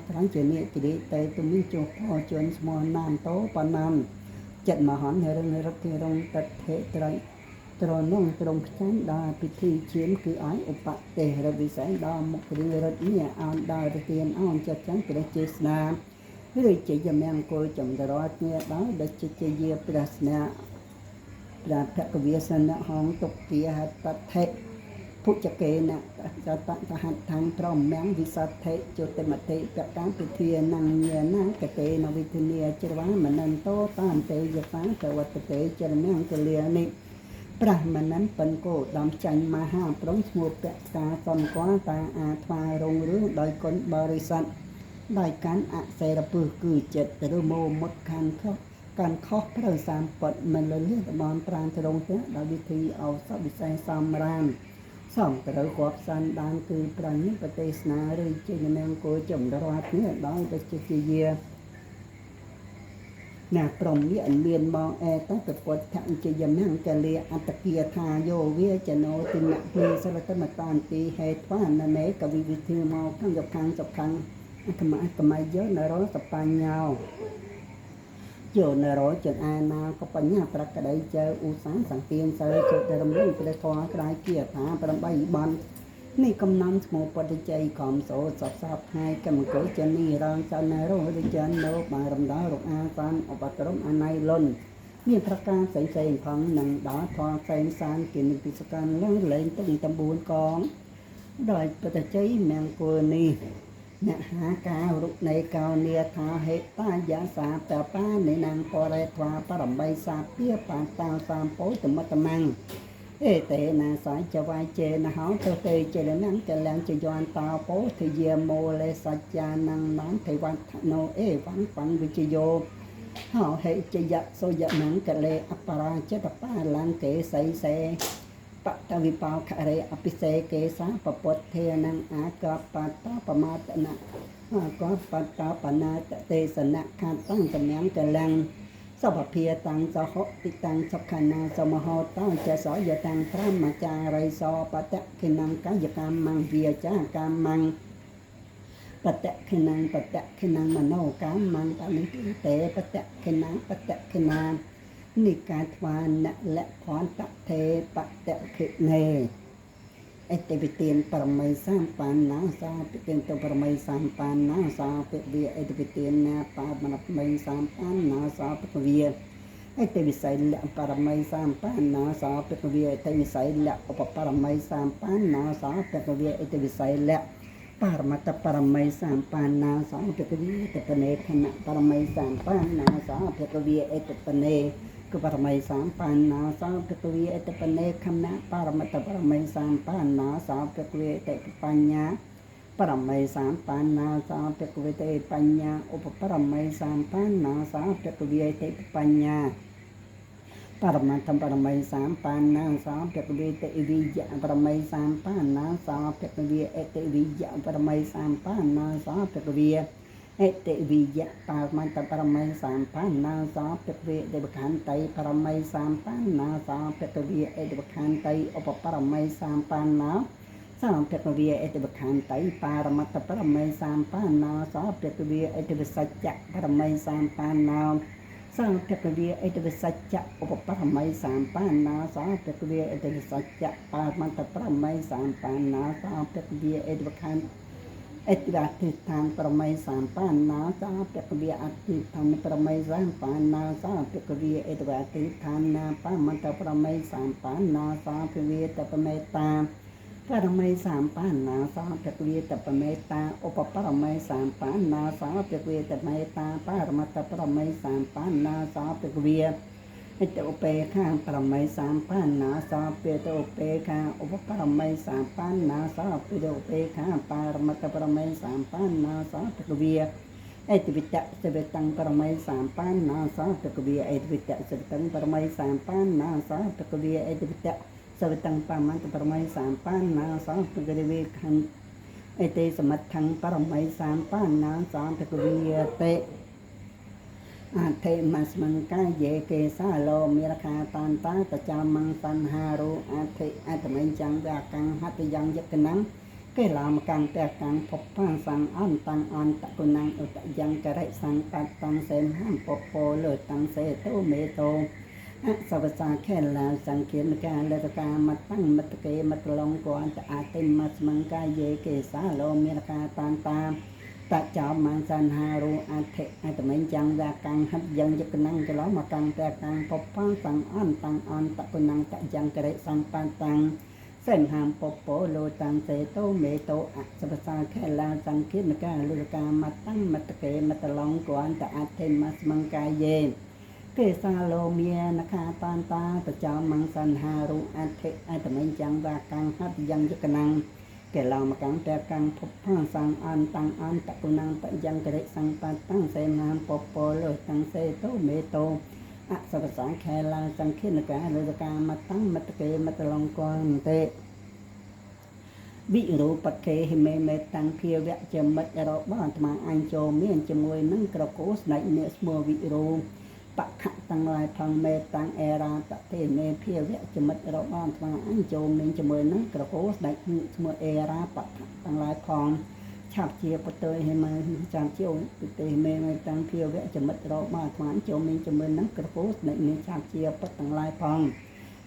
ทางเจเนียจิริเตตุมิจุพ่อจวนสมอนานโตปานานจัดมหอนเฮรงรับเทรงตัดเทตรตรนงตรงชั้นดาพิธีเชียมคืออ้อยอุปเตระวิสัยดามุกดินรถเนี่ยอ่านดาเตียนอ่านจัดจังเป็นเจสนาหรือจะยามยังโกยจมตลอดเนี่ยดาวดัชเยียปราศนาปราพกวิสนะห้องตกเกียหัตเทพุจเกนะจะตะหัตทางพร้อมแมงวิสัตเทจุตมเตปะการปิเทียนังเยนะกเตนวิทเนียจรวามนันโตตานเตยฟ้าสวัตเตจรแมงเกเลียนิปรามันนั้นเป็นโกดำจันมาห้าปรองสมุปะตาสมกวาตาอาทวารงหรือโดยคนบริษัทได้การอะเสรปือคือเจ็ดแต่โมมดการเคาะพระสามปดมันเลยเรียกบอลปราณตรงเนี้ยโดยวิธีเอาสับวิสัยสามรามสองแต่เราขอบสันดานคือปราณิปเตสนาหรือเจนแมงโกจมดรวัดเนี่ยโดยไปเจเยียนาปรมวิอันเลียนมองตั้งแต่ปดทางเจยมังกะเลียอัตเกียธาโยเวียจโนตินะมีสรตมตานตีเหตุว่านเนกวิวิธีมองข้างกับคางกับคางอัตมาเยอะในร้อยสปัญญาโยในร้อยจนอาณาก็ปัญญาประกาศเจออุสาสังเตียนเสยจุดเดิมเรื่องไปทอดกลายเกียรติหาประใบบอลนี่กำนันสมุปฏิใจของโสสอบสับให้กำเกิดจะนี่รางจันในร้อยจันโนมารำดาวรกอาสันอุปกรณ์อันในล้นมีประการใส่ใส่พังหนังดาทอใส่สารกินพิสการเรื่องเล่นตั้งตำบูนกองโดยปฏิใจแมงโกนีเนหากาลุในกาวเนียทาเหตายาสาแต่ป้าในนางปอเรทวาปรำใบสาเปียปานตาสามโปตมตมังเอเตนาสายจะวายเจนะเฮาเตเตเจเลนังจะแรงจะยอนตาโปทเยโมเลสัจจานังน้ำเทวันโนเอฟังวิจโยเฮาเหจยะโสยะนังกะเลอปราเจตป้าลังเกใสเสปัตวิปาคเรอภิเสเกสาปปเทนังอากาปัตตาปมาตนะก็ปัตตาปนาเตสนะคาตั้งกำยังกะลังสัพเพียตังสหติตังสักขณาสมโหตังจะสอยตังพระมจาริโสปะตะขินังกายกรรมังเวียจากรรมังปะตะขินังมโนกรรมังปณิเตปะตะขินังนิกาทวานะและพรตะเทปะตะขิเนเอติปิเตียนปรมัยสามปานนาสาปิเตียนตัวปรมัยสามปานนาสาเปเวียเอติปิเตียนนาปามันปรมัยสามปานนาสาเปเวียเอติวิสัยละปรมัยสามปานนาสาเปเวียเอติวิสัยละอุปปรมัยสามปานนาสาเปเวียเอติวิสัยละปารมัตปรมัยสามปานนาสาเปเวียเอติปเนขณะปรมัยสามปานนาสาเปเวียเอติปเนก็ปรมัยสามปานนาสาเปกเวเอตปเนคณะปารมัตปรมัยสามปานนาสาเปกเวเตปัญญาปรมัยสามปานนาสาเปกเวเตปัญญาอุปปรมัยสามปานนาสาเปกเวเตปัญญาปรมัตถปรมัยสามปานนาสาเปกเวเตวิญญาปรมัยสามปานนาสาเปกเวเอตวิญญาปรมัยสามปานนาสาเปกเวเอติวิยะปามันตปรมัยสามปานนาสาเปกเวเดบขันไตปรมัยสามปานนาสาเปกเวเอเดบขันไตอุปปรมัยสามปานนาสาเปกเวเอเดบขันไตปารมัตปรมัยสามปานนาสาเปกเวเอเดบสัจจะปรมัยสามปานนาสาเปกเวเอเดบสัจจะอุปปรมัยสามปานนาสาเปกเวเอเดบสัจจะปามันตปรมัยสามปานนาสาเปกเวเอเดบขันเอติอาทิทานปรมัยสามปานนาสาเปกเวียอธิทานปรมัยสามปานนาสาเปกเวียเอติอาทิทานนาปามันตปรมัยสามปานนาสาเปกเวียตปเมตาปรมัยสามปานนาสาเปกเวียตปเมตาอุปปรมัยสามปานนาสาเปกเวียตเมตาปารมัตตปรมัยสามปานนาสาเปกเวียเอตโอเปข้างปรมัยสามปานนาสาเปโตเปข้างอุปปรมัยสามปานนาสาเปโตเปข้างปารมัตตปรมัยสามปานนาสาเปกเวียเอติวิตะเสเวตังปรมัยสามปานนาสาเปกเวียเอติวิตะเสเวตังปรมัยสามปานนาสาเปกเวียเอติวิตะเส สวิตังปามันตปรมัยสามป้านนาสองปกริเวคันไอเตสมัตถังปรมัยสามป้านนาสองปกริเวเตอาเทมัสมังกาเยเกสาโลมีราคาตานตาตะจามังสันหารุอาเทอัตมัยจังดากังหัตยังยกนังเกลามกังแต่กังพบพังสังอันตังอันตะกุนังอุตยังกระไรสังปัดตังเสมห้ามปโปเลิตังเสโตเมโตสัพสาแค่ลาสังเกตการเลตกามาตั้งมัตเกมัตลงก่อนจะอาเตมัสมังกาเยเกสาโลมีราคาตานตาตะจอมมังสันหารุอาเทอัตมัยจังดากังหัตยังยกนังกะล้อมากังแต่กังพบพังสังอันตังอันตะกุนังตะยังกระไรสังปัดตังเส้นหามปโปโลตังเสโตเมโตอัสปสาแค่ลาสังคิดกาลุลกามาตั้งมัตเกมัตลองก่อนแต่อาเทมัสมังกาเยเกสาโลเมียนาคาตานตาตะจอมมังสันหารุอาเทอัตมัยจังวากังหัตยังยกนังแก่เรามากังแต่กังพบพังสังอันตังอันตะกุนังตะยังกระไรสังปัดตั้งเสนามปโปโลตังเสโตเมโตอัสปสาแค่ลาสังคิดกาลุลกามาตั้งมัตเกมัตลองก่อนเตวิรูปเกหิเมเมตังเพียวะเจมัดรอบ้านธรรมอันโจเมียนจมวยนั่งกระโกสในเนสโมวิรูปะขะตังลายพังเมตังเอราตะเทเมเพียวะเจมัดรอบ้านธรรมอันโจเมียนจมวยนั่งกระโกสในเนสโมเอราปะขะตังลายพังชาบเจียปเตยให้มาจามเจียวเตเมเมตังเพียวะเจมัดรอบ้านธรรมอันโจเมียนจมวยนั่งกระโกสในเนชาบเจียปตังลายพัง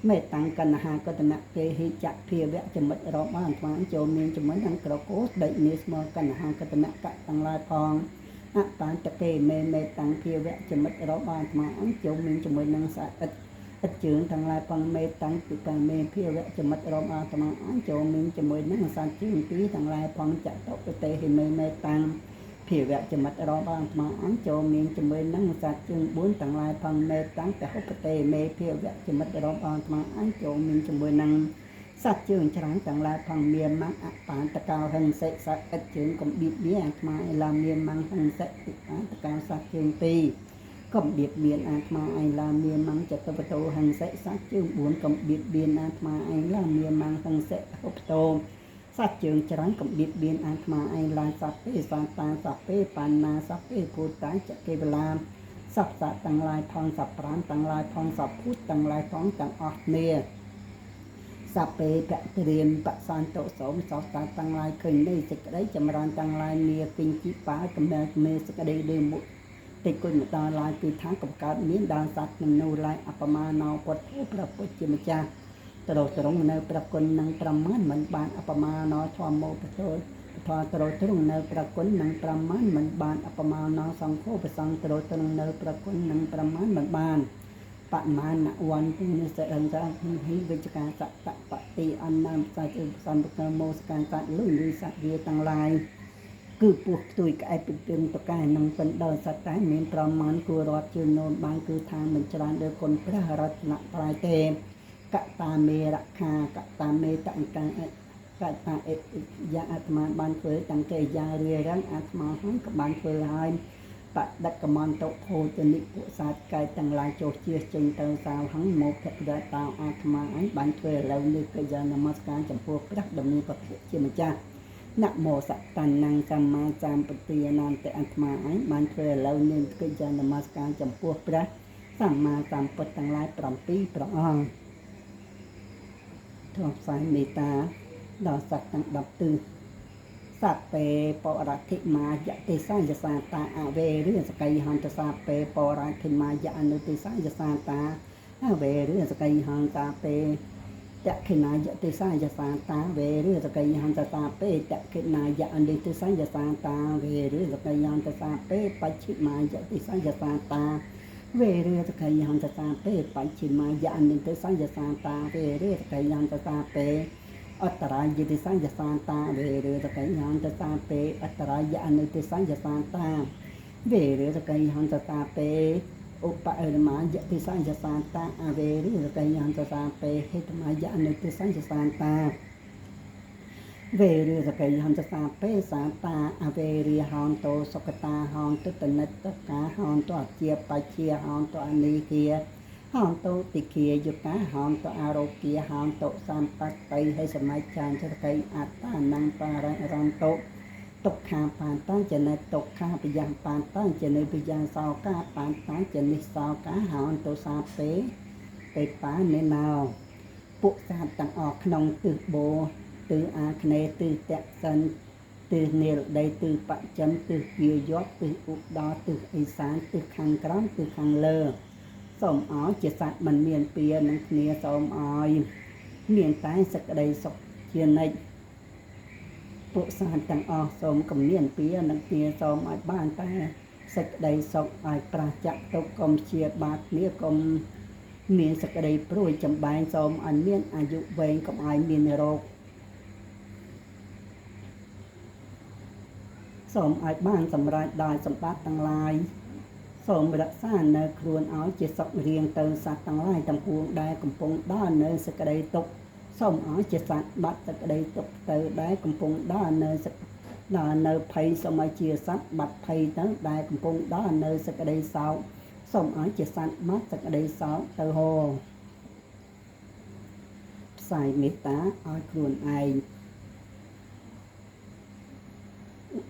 เมตังกันหากตนะเกหิจักเพียวะจมัดรอบ้านทวารโจมีจมันดังกระโกสได้เนสมอกันหากตนะกะตังลายพองอัตตานตะเกเมตังเพียวะจมัดรอบ้านทวารโจมีจมันดังสะอัดจืงทั้งลายพองเมตังตุกังเมเพียวะจมัดรอบ้านทวารโจมีจมันดังสะจืงปีทั้งลายพองจะตกเตหิเมตังเพียวะจมัดรอบ้านมาอันโจมีจมวยนั่งสัตจึงบุญต่างลายพังเมตั้งแต่หุบเตเมเพียวะจมัดรอบ้านมาอันโจมีจมวยนั่งสัตจึงฉลางต่างลายพังเมียมังอัปานตะกาวหังเสสัตอัดจึงกบีบเบี้ยมาลาเมียมังหังเสติปานตะกาวสัตจึงตีกบีบเบียนอาตมาไอลาเมียมังจัตประตูหังเสสัตจึงบุญกบีบเบียนอาตมาไอลาเมียมังหังเสหุบโตสัตจึงฉลางกบีบเบียนอาตมาไอลาสัพเพสัตตาสัพเพปานาสัพเพภูตาจะเกเวลาสัพสัตตังลายพองสัพปรานตังลายพองสัพพุทตังลายพองตังออกเนียสัพเพกะเตรียมปะสานโตโสมสัพสัตตังลายเคยได้จะได้จำรานตังลายเนียปิงจิปากำเนิดเมสกเดเดมุติกุณตาลายคือทางกับการมีดานสัตนนูลายอัปมานาปดผู้ประพุทธมจาตรตรงในประกุนนังประมาณเหมือนบานอัปมานาทวโมปโตทอตรตรงในประกุนนังประมาณเหมือนบานอัปมานาสังโฆปสังตรตรงในประกุนนังประมาณเหมือนบานปะมาณวันที่นิสรังจาหิวิจการสัตตปฏิอันนามสัจสัมปะโมสการตัดลุยสัตเวียตังลายคือพวกตุยกายเป็นเตือนตะกายนังเป็นดอนสัตตายมีประมาณกูรอดจืนโนนบางคือทางเหมือนจรานโดยคนพระรัตนตรัยเตกะตาเมระคากะตาเมตังกังกะตาเอยาอาตมาบานเฟยตังเกยาเรียรังอาตมาหังกับบานเฟยลายปะดักกมอนโตโพจนิปุสาตกายตังลายโจเชียจึงเตอสาวหังโมกะดาตาอาตมาอันบานเฟยเรานึกกยานมัสการจำพวกพระดำเนินประเพณีเชื่อมจ้านะโมสัตตันนังสัมมาสัมพุทธัสสะนามแต่อาตมาอันบานเฟยเรานึกกยานมัสการจำพวกพระสัมมาสัมพุทธัสสะทั้งหลายปรำปีพระองค์ทวงสายเมตตาดอกสัตว์ตั้งดับตื่นสัตว์เปปรธิมายะติสายสาตาอาเวเรื่องสกายหันตสาเปปรธิมายะอนุติสายสาตาอาเวเรื่องสกายหันตาเปจะขินายะติสายสาตาเวเรื่องสกายหันตสาเปจะขินายะอนุติสายสาตาเวเรื่องสกายหันตสาเปปัจฉิมายะติสายสาตาเวเรตกายหันตสาเปปัจฉิมายะอนุติสายสาตาเวเรตกายหันตสาเปอัตรายติสัญญาสานตาเวเรตกายหันตสาเปอัตรายะอนุติสัญญาสานตาเวเรตกายหันตสาเปอุปเอรมายะติสัญญาสานตาเวเรตกายหันตสาเปเหตุมายะอนุติสัญญาสานตาเวเรตกายหันตสาเปสาตาเวเรียหันโตสกตาหันตุตเนตตกาหันตัวเจียปเชียหันตัวอนิเกียห ហោតោតិគាយុកាហោតោអារោគាហោតោសម្បត្តិហើយសម័យចានចតកៃអត្តានំបាររន្តោទុក្ខាបានតាចនិទុក្ខាបយ៉ាងបានតាចនិបយ៉ាងសោកាបានតាចនិសោកាហោតោសាពេបានេណោពួកសាទទាំងអស់ក្នុងទិសបូទិសអាគ្នេយ៍ទិសតសិនទិសនិរដីទិសបច្ចិមទិសវាយប់ទិសឧត្តរទិសឦសានទិសខាងក្រោមទិសខាងលើសូមឲ្យជាសត្វមិនមានពៀនឹងគ្នាសូមឲ្យមានតែសេចក្តីសុខជានិច្ចពួកសាទទាំងអស់សូមកុំមានពៀនឹងគ្នាសូមឲ្យបានតែសេចក្តីសុខឲ្យប្រាសចាកទុក្ខកុំជាបាបគ្នាកុំមានសេចក្តីព្រួយចំបែងសូមឲ្យមានអាយុវែងកុំឲ្យមានរោគសូមឲ្យបានសម្រេចដោយសម្បត្តិទាំងឡាយសូមរក្សានៅខ្លួនឲ្យជាសុខរៀងទៅសត្វទាំងឡាយទាំងពួងដែលកំពុងដល់នៅសេចក្តីទុក្ខសូមឲ្យជាសត្វបាត់សេចក្តីទុក្ខទៅដែលកំពុងដល់នៅភ័យសូមឲ្យជាសត្វបាត់ភ័យទៅដែលកំពុងដល់នៅសេចក្តីសោកសូមឲ្យជាសត្វបាត់សេចក្តីសោកទៅហោផ្សាយមេត្តាឲ្យខ្លួនឯង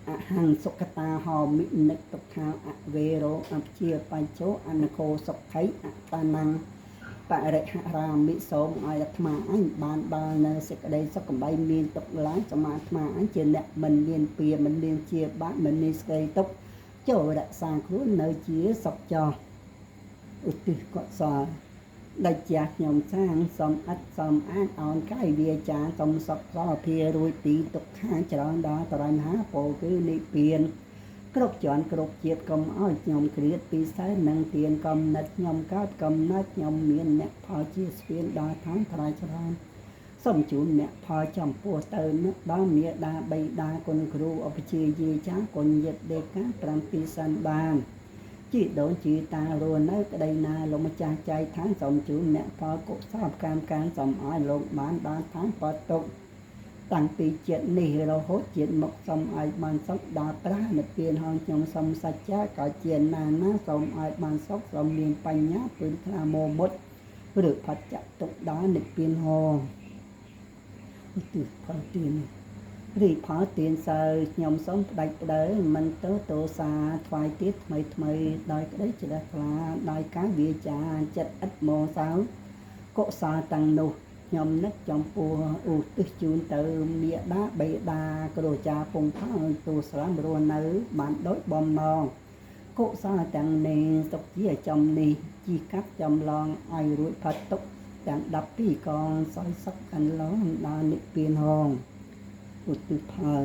អហង្សុខតាហោមិនិកទុក្ខាអវេរោអព្យាបញ្ចោអនកោសុខៃអតានំបរិហរាមិសូមឲ្យអាត្មាអញបានដល់នៅសេចក្តីសុខកំបីមានទុក្ខឡើងសមាអាត្មាអញជាអ្នកមិនមានពៀមិនមានជាបាក់មិនមានស្ដីទុក្ខចូលរក្សាខ្លួននៅជាសុខចោឧទ្ទិសកុសលដែលជាខ្ញុំសាងសូមអត់សូមអានអោនកាយវាចាសូមសុខសោភារួចពីទុក្ខាច្រើនដល់តរញ្ហាពោគឺនិព្វានគ្រប់ជាន់គ្រប់ជាតិកុំឲ្យខ្ញុំគ្រៀតពីសែននឹងទៀនកំណត់ខ្ញុំកើតកំណត់ខ្ញុំមានអ្នកផលជាស្ពានដល់ឋានត្រៃច្រើនសូមជូនអ្នកផលចំពោះទៅនឹកដល់មេដាបៃតាគុណគ្រូឧបជាយាចាគុណយិតដេកា7សិនបានជីដូនជីតារស់នៅក្តីណាលោកម្ចាស់ចៃឋានសូមជូនអ្នកផលកុសលកម្មការសូមឲ្យលោកបានដល់ឋានបតុតាំងពីជាតិនេះរហូតជាតិមកសូមឲ្យបានសុខដល់ប្រានិព្វានហងខ្ញុំសូមសច្ចាក៏ជាណាសូមឲ្យបានសុខសូមមានបញ្ញាពឹងខ្លាមោមុតឬផច្ចៈទុកដល់និព្វានហងឧទ្ទិសផលទានរីផលទានសើខ្ញុំសូមផ្ដាច់ផ្ដើមិនទៅទោសាថ្វាយទៀតថ្មីដោយក្តីជ្រះថ្លាដោយការវាចាចិត្តឥតមោសៅកុសលទាំងនោះខ្ញុំនឹកចំពោះឧទ្ទិសជូនទៅមេដាបៃតាគ្រូចាពងផលទូស្រាមរស់នៅបានដូចបំណងកុសលទាំងនេះទុកជាចំនេះជីកាត់ចំឡងឲ្យរួចផុតទុកទាំង12កងសោយសុខកន្លងដល់និព្វានហងឧទ្ទិសផល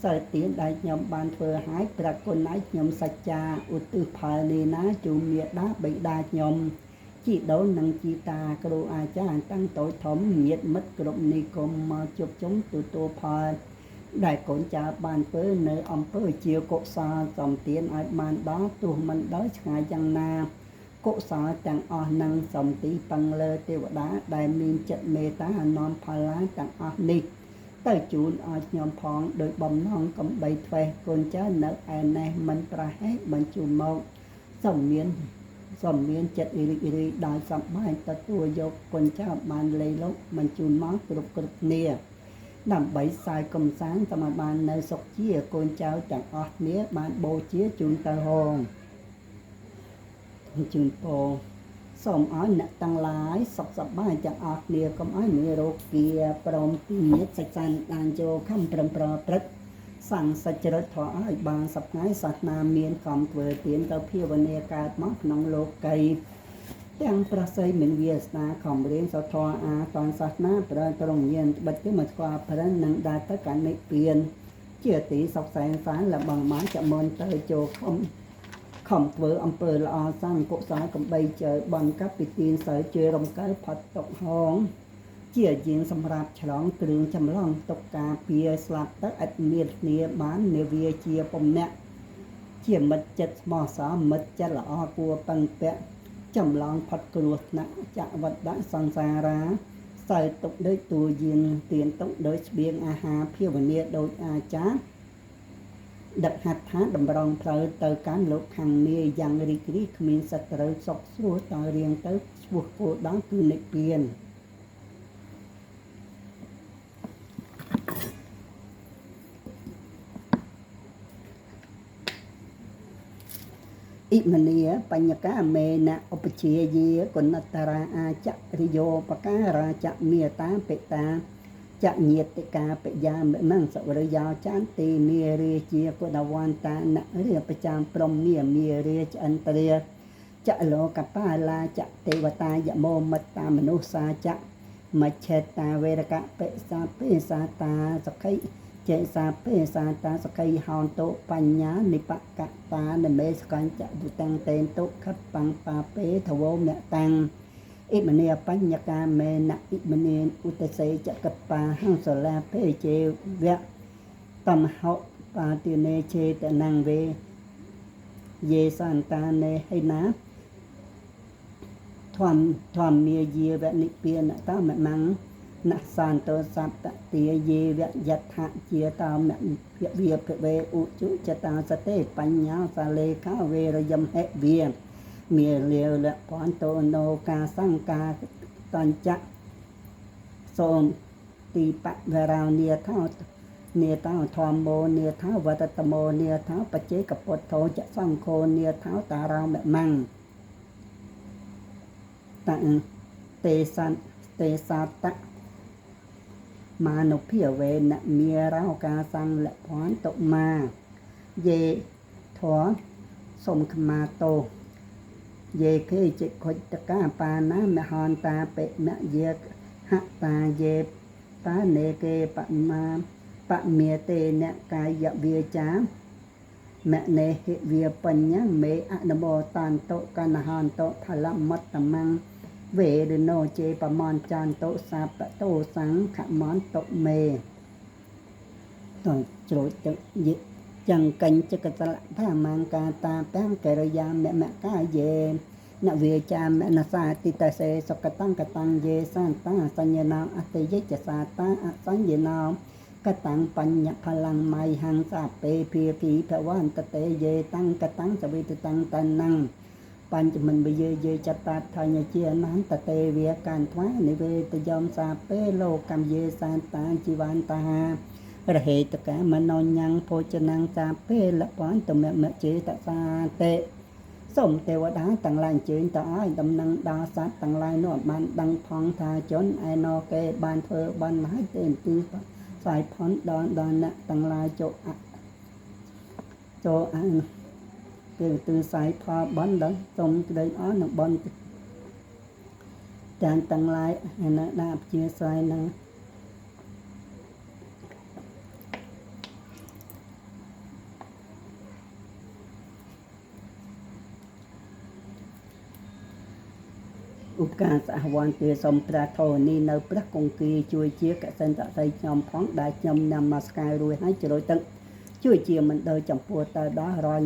សិលទានដែលខ្ញុំបានធ្វើឲ្យប្រគុណឲ្យខ្ញុំសច្ចាឧទ្ទិសផលនេះណាជូនមេដាបៃតាខ្ញុំជីដូននិងជីតាគ្រូអាចារ្យតាំងតូចធំញាតិមិត្តគ្រប់និគមមកជួបជុំទទួលផលដែលកូនចៅបានធ្វើនៅអំពើជាកុសលសំទានឲ្យបានដល់ទោះមិនដល់ឆ្ងាយយ៉ាងណាកុសលទាំងអស់នឹងសំទីពឹងលើទេវតាដែលមានចិត្តមេត្តានាំផលឡើងទាំងអស់នេះទៅជូនឲ្យខ្ញុំផងដោយបំណងកំបីធ្វេះកូនចៅនៅឯនេះមិនប្រហែសបញ្ជូនមកសូមមានចិត្តរីករាយដោយសប្បាយទទួលយកកូនចៅបានលៃលកបញ្ជូនមកគ្រប់គ្នាដើម្បីខ្សែកំសាន្តតាមបាននៅសុខជាកូនចៅទាំងអស់គ្នាបានបូជាជូនទៅហងជូនពរសូមឲ្យអ្នកទាំងឡាយសុខសប្បាយទាំងអស់គ្នាកុំឲ្យមានរោគាព្រមទីញាតិសិក្សាបានចូលខំប្រឹងប្រព្រឹត្តសង្ឃសច្ចរិតធម៌ឲ្យបានសប្បាយសាសនាមានកំធ្វើទានទៅភាវនាកើតមកក្នុងលោកីទាំងប្រស័យមានវាសនាខំរៀនសធរអាតនសាសនាប្រត្រង់ញាណបិទទៅមកស្គាល់ប្រនឹងនឹងដើរទៅកនិព្វានជាទីសុខសែនសានលបងបានចមនទៅចូលខំធ្វើអំពើល្អសាមកុសលកំបីជើបនកັບពីទានសើជួយរំកើផុតទុកហងជាជាងសម្រាប់ឆ្លងគ្រឿងចម្លងទុកការពារស្លាប់ទៅឥតមានគ្នាបាននាវាជាពំនាក់ជាមិត្តចិត្តស្មោះសរមិត្តចិត្តល្អគួរពឹងពាក់ចម្លងផុតគ្រោះថ្នាក់ចវត្តៈសង្សារាសើទុកដូចទួយានទៀនទុកដោយស្បៀងអាហារភាវនាដូចអាចារ្យ ដឹកហាត់ថាតម្រង់ផ្លូវទៅកាន់លោកខាងនាយ៉ាងរីករាយគ្មានសត្រូវសុខស្រួលតរៀងទៅឈ្មោះគោលដៅគឺនិព្វានอิมเนียปัญญกาเมนะอุปเชเยกุณตราอาจะริโยปการาจะเมียตาเปตาจะเนียติกาเปยาเมมังสวรยาวจานตีเมียเรียเจียกุณวันตานะเรียประจามปรมเมียเรียจันเตเรียจะโลกปาลาจะเทวตายะโมมัตตามนุสาจะมัจเชตาเวรกะเปสาเปสาตาสกัยเจสาเปสาตาสกัยหอนโตปัญญานิปกะตาเนเมสกันจะบุตังเตนตุขับปังปาเปทโวเมตังอิมเนียปัญญกาเมนะอิมเนียอุตเสจะกปาหังสลาเพเจเวะตัมหะปาติเนเชตนังเวเยสันตาเนให้นะทวมเมียเยเวนิเปียนะตามมังนักสานโตสัตตะเตียเยเวยัตถะเจียตามนะเวียเพเวอุจุจตาสเตปัญญาสาเลขาเวรยมเหเวียเมียเลียวละปอนโตโนกาสังกาตันจะโสมตีปะเวราวเนียเท่าทอมโมเนียเท่าวัตตโมเนียเท่าปัจเจกปโทจะสังโคเนียเท่าตาราวแบบมังตังเตสัตตะมานุเพียเวนะเมียเรากาสังและพรตกมาเยถอสมขมาโตเยเคจิตขจกาปานะมหอนตาเปะมะเยหะตาเยปาเนเกปะมาปะเมียเตเนกายเวียจามมะเนหิเวียปัญญาเมอะนโมตันโตกันหอนโตทละมัตตมังเวเดโนเจปมอนจันโตสาปะโตสังขมอนโตเมต่อโจทย์ยิจังกัญจกตละท่ามังกาตาแป้งเกรยามแมะกาเยนะเวจามะนาสาติตาเสสกตังกตังเยสันตาสัญญนาอัตเยจสาตาอสัญญนากตังปัญญพลังไมหังสาเปเพียผีพระวันตเตเยตังกตังสวิตตังตันนังปัญจมันเบเยจัตตาทายเจียนันตเตเวียการทวานิเวตยอมสาเปโลกัมเยสานตาจีวันตาระเหตกะมโนยังโพชนังสาเปละปอนตุเมเจตสาเตสมเทวดาต่างลายเจนต่ออ้อยดำนังดาสัตต่างลายนวดมันดังพองทาจนไอนอเกบานเฟอบานไม้เต็มตีสายพอนดอนนะต่างลายโจอันtừ sài pha bắn đó trong đây ó nó bắn tràn tăng lại nó đạp chia sài nó ឧបការសហវ័នជាសំប្រាធរនេះនៅព្រះគង្គាជួយជាកសិនតស័យខ្ញុំផងដែលខ្ញុំញ៉ាំមកស្កាយរួចហើយជ្រោយទឹកជួយជាមិនដោយចំពោះទៅដល់រយ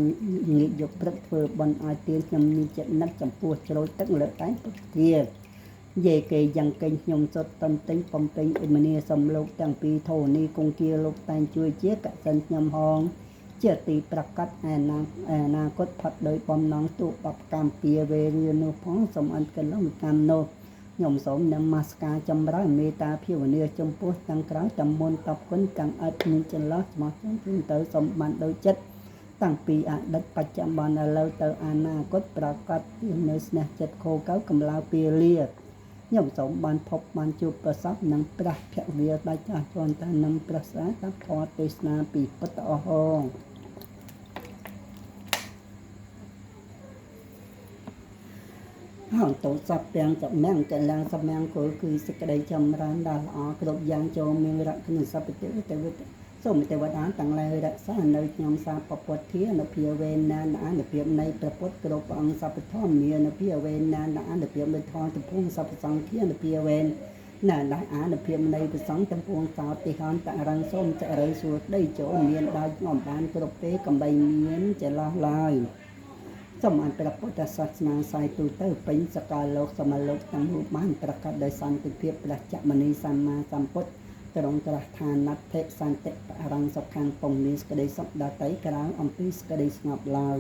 ងាកយកព្រឹកធ្វើបន់ឲ្យទៀនខ្ញុំមានចិត្តនឹកចំពោះជ្រោយទឹកលើកតែពុទ្ធជាយេគេយ៉ាងកេញខ្ញុំសុទ្ធតន្ទិញបំពេញអិមនីសំលោកទាំងពីរធរនេះគង្គាលោកតែជួយជាកសិនខ្ញុំហងជាទីប្រកាសអនាគតផុតដោយបំណងទូបកម្មពីវេរានោះផងសូមអន្តកលំកម្មនោះខ្ញុំសូមនមស្ការចម្រើនមេត្តាភាវនាចំពោះទាំងក្រៅទាំងមុនតបគុណទាំងអត់មានចន្លោះស្មោះត្រង់ទៅសម្បានដោយចិត្តតាំងពីអតីតបច្ចុប្បន្នឥឡូវទៅអនាគតប្រកាសនៅស្នេហ៍ចិត្តខោកៅកម្លៅពីលាខ្ញុំសូមបានភពបានជួបប្រសពនឹងព្រះភវេដាច់ចាស់ជន់តានឹងប្រសាទធម៌ទេសនាពីពុទ្ធអហងห้องตกสับเปียงจับแมงกันแรงสับแมงก็คือสกได้จำร้านดาลอกรบยางโจมีรักขึ้นสับไปเตะแต่ว่าส่งแต่ว่าด้านต่างเลยรักษาในยมซาปปดเทียนเพียเวนนานาเพียในประพฤติกรบอังสับท่อมเมียนเพียเวนนานาเพียในทองตะพุงสับสังเทียนเพียเวนนาได้อาเพียในประสังตะพุงสาวติฮอนตะรังส้มจะไรสูดได้โจเมียนได้ยอมบานกรบเตะกำใบเมียนจะลอยลอยสมัยพระพุทธศาสนาสายตูเตอร์เป็นสกาโลกสมโลกทั้งรูปมันประกาศโดยสันติเพียบประจักษ์มณีสัมมาสัมพุทธ ត្រង់ត្រាស់ថាណដ្ឋិសន្តិបរੰសុខੰពុំមានសេចក្តីសុខដតីក្រៅអំពីសេចក្តីស្ងប់ឡើយ